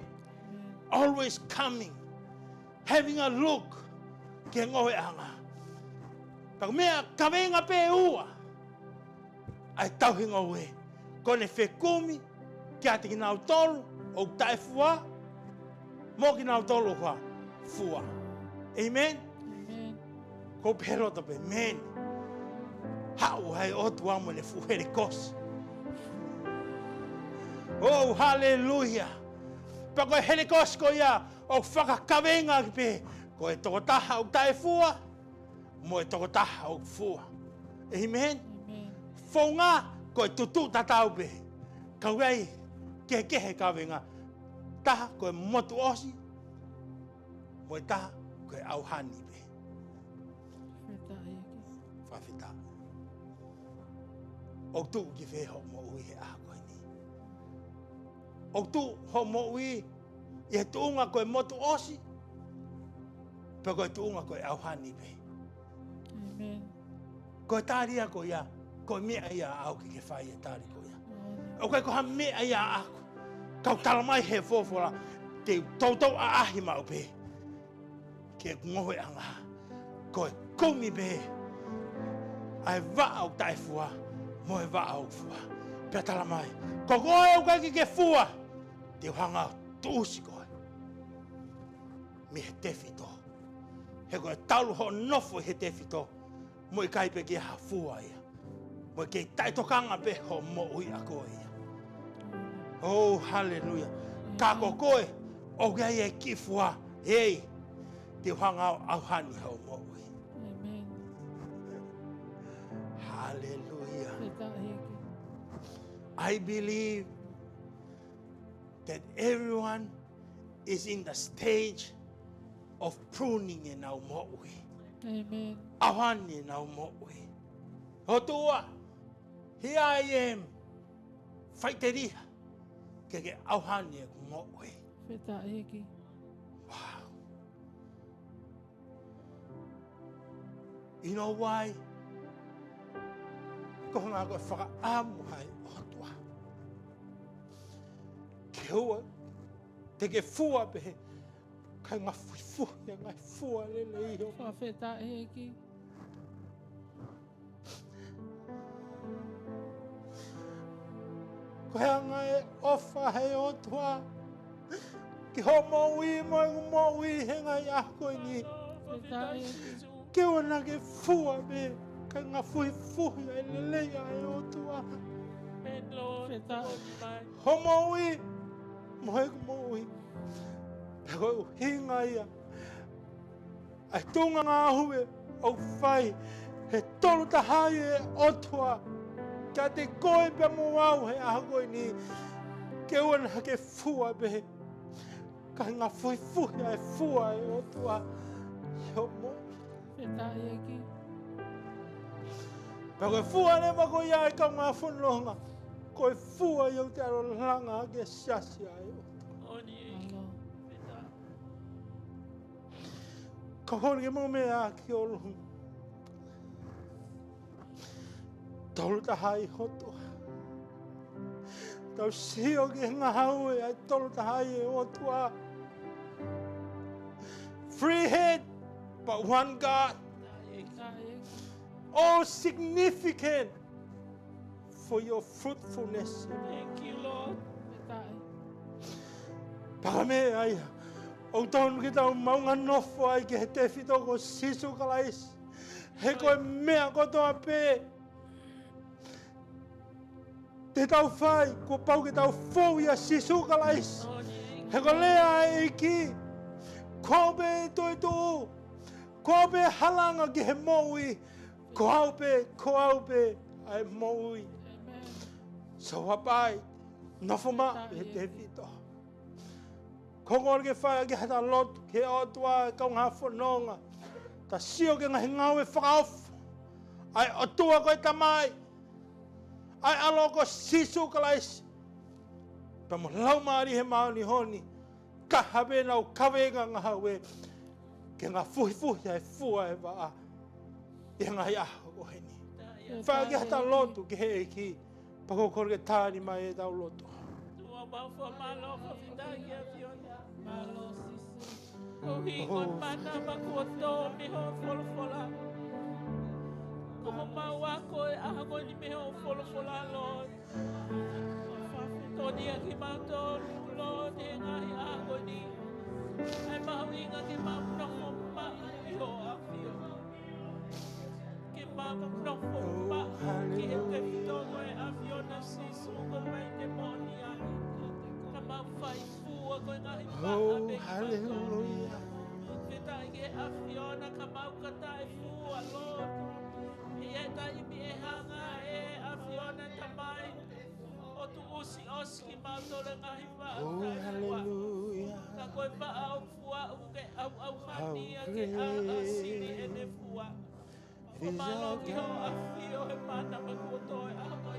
Always coming, having a look, ke ngoe anga. Tako mea Kaveinga pe ua, ai tauhingo e, kone whekumi, ki ati ki nau tolu, o tae fua, mo ki nau tolu kwa fua. Amen? Ko pero to pe men. Hau hai otu amo ne fuhere kos. Oh, hallelujah. Pako e hele kos ko ia, o whakakavenga ki pe, ko e tokotaha o tae fua, mo e tokotaha o fua. Amen? Whaunga, ko e tutu tatau pe. Kauei, ke kehe Kaveinga, taha ko e motu osi, mo e taha ko e auhani pe. Whawhita. O tu ki wheho mo ui he aha koe ni. O tu ho mo ui, i he tuunga ko e motu osi, pe ko e tuunga ko e auhani pe. Ko e tāria ko ia, ko e mea ia au ki ke whai e tāri ko ia. O koe ko ha mea ia aku. Kau talamai he Folofola, te tautau a ahi mau pe. Ke ngohe anga. Ko e kumi pe. Ai waa au tae fua, mo e waa au fua. Pea talamai. Ko koe au kai ke fua, te hanga tuusi koe. Mi he tewhito. He koe taulu ho nofo he tewhito. Mo I kaipe ki ha fua ia. Mo kei taitokanga pe ho mo ui a koe ia. Oh, hallelujah. Kako koe, o gai e kifua, hei, te whangau au hani hau mo ui. Amen. Hallelujah. Te tae ki. I believe that everyone is in the stage of pruning in our mo ui. Amen. Au hani in our mo ui. Hotua, here I am, whaiteria, ke au hani e ku mo ui. Te tae ki. Wow. You know why? Ko ngā koe whakaamu hai otua. Ke ua, te ke fua pehe, kai ngā fuifua, ngai fua lele iho. Wha te tae ki. Ko hea ngai ofa hei otua. Ki ho moui mo ngu moui he ngai ako ni. Te tae ki. Ke ua na ke fua pehe, kai ngā fuifua ai lele ai otua. Te tae. Ho moui, mo he ku moui. Pe koe hinga ia. Ai tunga ngā hue au whai. He tolu tahai e otua. Ka te koe pe mo au he aha koe ni. Ke ua na ke fua pehe. Ka ngā fuifui ai fua e otua. Yo mo. Te tae ki. Pe koe fua ne mako ia e ka ngā whanonga. Koe fua iau te aro langa ke siasi ai otua. Alo. Ka hori ke mo mea ki o luhu. Tolu tahai hotua. Tau sio ki ngā hau e ai tolu tahai e otua. Free head, but one God. Te tae ki. All significant for your fruitfulness. Thank you, Lord. Te tae. Pakame ai. O tonu ki tau maunga nofo ai ki he te whito ko sisu kalais. He koe mea kotoa pē. Te tau whai, ko pau ki tau fōu ia sisu kalais. He ko lea e ki. Ko pe toi tō. Ko pe halanga ki he moui. Ko au pe ai moui. Amen. So hapai, Nofoma'u he te whito. Ko ngore ke whai ki hata lotu, ke otua, kau ngā whanonga. Ta sio ke ngahi ngau e whakaofu. Ai otua koe tamai. Ai alo ko sisu kalaisi. Pa mo lau maari he maoni honi. Ka habe nau Kaveinga ngā we. Ke ngā fuhi ai fua e waa. I ngahi aho ko he ni. Te Whai ki tae hata ki. lotu ke he eki. Pa ko kore ke tāni mai e tau lotu. Malo sisu. O hingon mana makoto me ho folofola. Ko mau ako e ahago ni me ho folofola, Lord. Toni aki mato Lord e ngai ahago ni. Ai mahuinga ke mau Nofoma'u i ho awhio. Ke mau Nofoma'u ki he te whitongo e awhio na sisu ko Vaine moni ai. Ka mau whai fua ko ngahi maa Oh, me hallelujah. Kita ke afiona ka mau ka tai fua, Lord. E tai mi e hanga e afiona tamai. O tu usi oski mau tole ngahi wa au Oh, tai fua. hallelujah. Ka koe pa au fua u ke au hani a ke How a sini e ne fua. Ko is malo our ki ho God. afio e mana ma kuoto e a koe.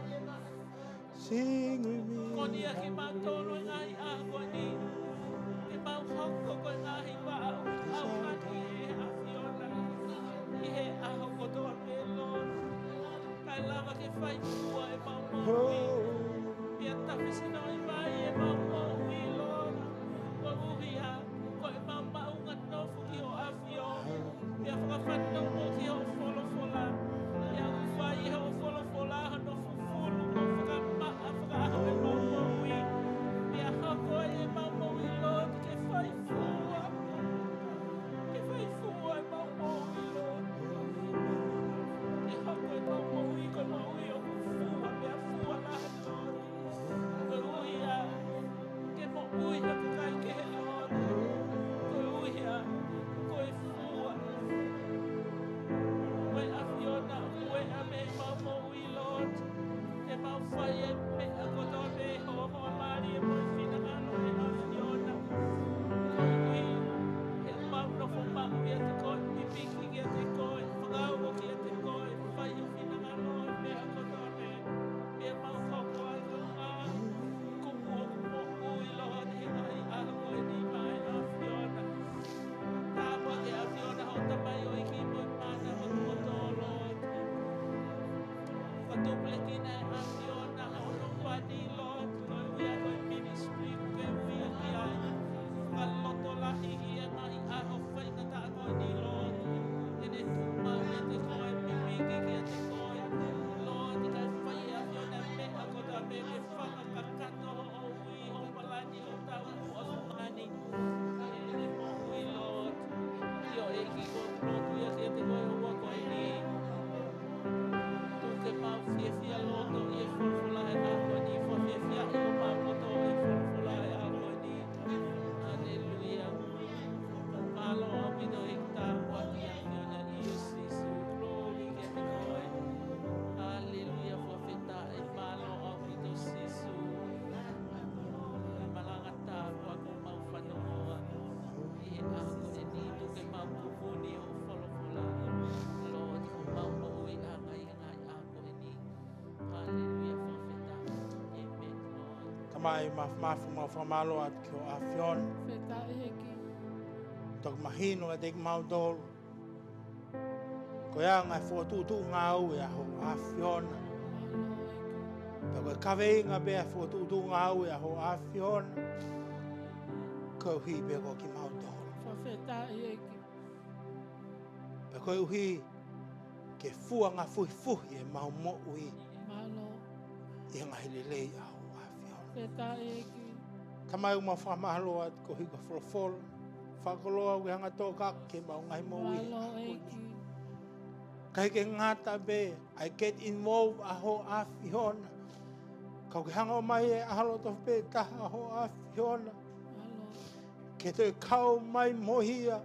Sing with me. Koni a ki mau tolo ngahi a koe ni. Ke mau hoko koe ngahi wa au hani e afiona. I he aho kotoa me, Lord. Kai lava ke whai fua e mau maui. Oh, Pia tawhisino i mai e mau maui, Lord. Ko uhia, ko e mau maunga nofu ki o awhio. Pia whakawhano mo ki o Folofola. Pia uwhai e o Folofola no fufulu mo whakamaa whakaaho e mau maui. Pia hako e mau maui, Fai me a kotobe ho ho mari mo fina ngalo e a fiona. Ko ui e mau Nofoma'u ia te koe, pipiki ia te koe, whakauo ia te koe, whai o fina ngalo e me a kotobe. E mau koko ai ko ngā kupu o kumo ui Lord e ngai a koe ni mai a fiona. Tāpua ke a fiona ho tamai o iki mo mana o tuoto Lord. Whatuplekina e a fiona o no wani Lord. Koe wia koe ministry ke wia ki ai. Whakaloto lahi ia ngai a ho whaina ta koe ni Lord. E ne tūmau ia te koe, pipiki kia te koe. Lord, i kai whai a fiona me a kota me ke whakakato o ui ho palani o tau o fumani. E ne mo ui Lord. Io e ki ko lotu ia kia te koe hua koe ni. Tu ke mau fia loto i e Folofola e a koe ni. Fua fia i o mau loto i Folofola e a koe ni. Alleluia. Malo o mino i ta waki a fiona i o sisu. Glory ke te koe. Alleluia. Fua fita e malo o mino sisu. Malangata wako mau whanoa. I e a koe ni. Tu ke mau kufuni o Folofola. Lord, ko mau maui a ngai a koe ni. Alleluia. Fua fita. Amen, Lord. Kamai mafu whamalo at ki o a fiona. Feta eki. Tok mahino a dek maudol. Ko ia ngai whotutu ngā ue a ho a fiona. Tako Kaveinga bea whotutu ngā ue a ho a fiona. Ko hui be ko ki maudol. Feta eki. Pe ko uhi ke fua ngā fuhi e mau mo ui. Malo. I ngai lelei a ho a fiona. Feta eki. Tamai uma whamahalo at ko hi ka Folofola. Whakoloa ui hanga tō ke mau ngai mo ui. Malo eki. Kai ke ngata be, I get involved a ho a fiona. Kau ke hanga o mai e ahalo to pe taha a ho a fiona. Malo. Ke te kau mai mohia.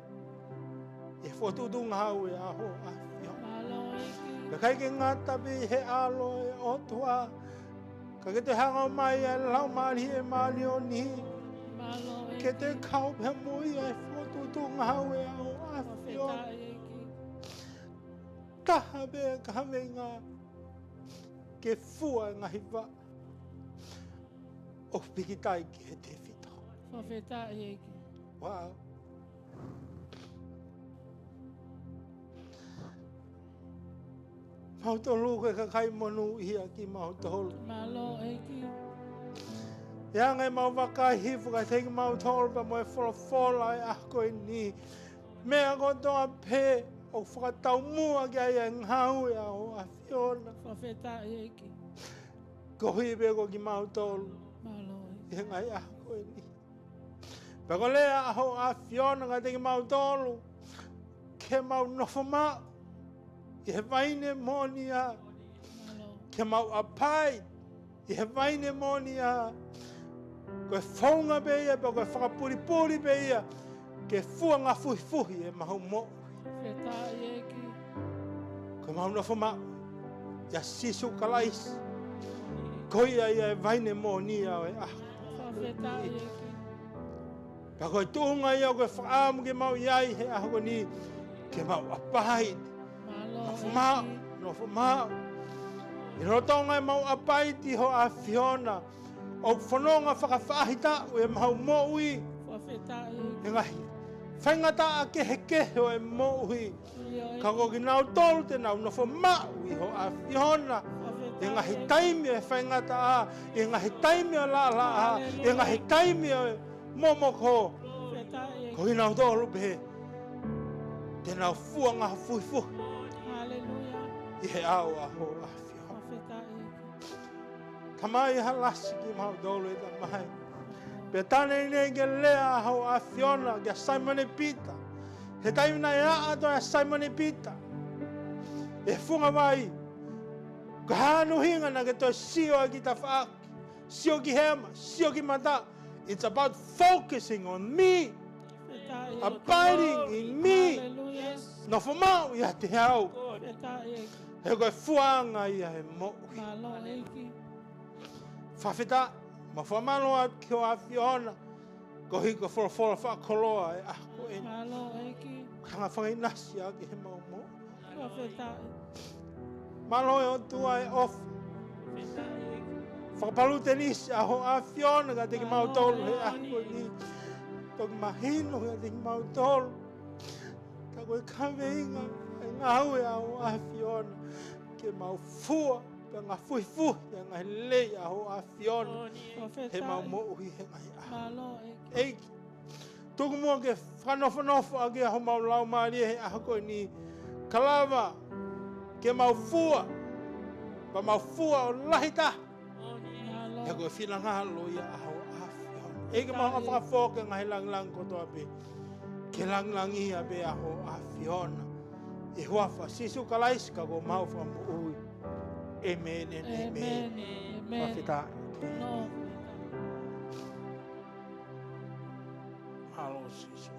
E whotutu ngau e a ho a fiona. Malo eki. Ka kai ke ngata be he alo e otua. Ka ke te hanga o mai e lau mali e mali o ni. Malo eki. Ke te kau pe mohia e whotutu ngau e a ho a Feta fiona. eki. Taha be Kaveinga ke fua ngahi wa o pikitai ki he te whita. Feta eki. Wow. Mautolu ke kakai monu ia ki mautolu. Malo eki. Ia ngai mau wakai hifu ka teki mautolu pa moe Folofola e ako e ni. Mea kotoa pe o whakatau mua ki ai e ngau e au a fiona. Feta eki. Ko hui be ko ki mautolu. Malo eki. E ngai ako e ni. Pako lea aho a fiona ka teki mautolu. Ke mau Nofoma'u. I he Vaine moni a. Malo. Ke mau apai. I he Vaine moni a. Koe whaunga be ia, pa koe whakapuripuri be ia. Ke fua ngā fuhi e mahu mo. Feta eki. Koe mau Nofoma'u. Ia sisu kalais. Koe ia e Vaine moni a e ah. Feta eki. Pa koe tuunga ia koe whaamu ke mau iai he aho ni. Ke mau apai. Malo Nofoma'u, eki. Nofoma'u. I rotonga e mau apai ti ho a fiona. O whanonga whakawhaahita o e mau mo ui. Feta eki. E ngahi. Whaingata a kehe o e mo ui. Ka ko ki nau tolu te nau Nofoma'u i ho a fiona. E ngahi taimi e whaingata a. E ngahi taimi o la a. E ngahi taimi o momoko. Feta eki. Ko ki nau tolu pe. Te nau fua ngā fuifu. Hallelujah. I he au a ho a fiona. Feta eki. Tamai ha lasi ki mau dolo e tamai. Pe tane nei ke lea hau a fiona ke Simon e Peter. He taimina e ato e Simon e Peter. E funga mai. Ka hanu hinga na ke toi sio ki ta whaaki. Sio ki hema, sio ki mata. It's about focusing on me. Feta eki. Abiding in me. Hallelujah. Nofoma'u ia te hau. Feta eki. He koe fuanga ia he mo. Malo eki. Whawhita, ma whamaloa ki o awhiona. Ko hiko Folofola whakoloa e ako e. Malo eki. Kanga whanginasi a ki he maumo. Whawhetai. Malo e o tua e off. Whakapalu te nisi a ho awhiona ka te ki mautolu he ako ni. Toki mahino ka te ki mautolu. Ka koe Kaveinga e ngau e a ho awhiona. Ke mau fua. Ka ngā fuifuhi e ngā lei a ho awhiona. He maumo uhi he ngai a. Malo eki. Eiki. Tuku mua ke whanofanofa a ke aho mau lau maria he aha koe ni kalawa ke mau fua. Pa mau fua o lahita. He koe whilanga loia aho awhiona. Eiki mau ngā whakafōke ngā he lang kotoa pe. Ke lang ia pe aho awhiona. E huafa sisu kalaisi ka ko mau whamu ui. Amen and amen. Amen. Whawhita. No. Halo sisu.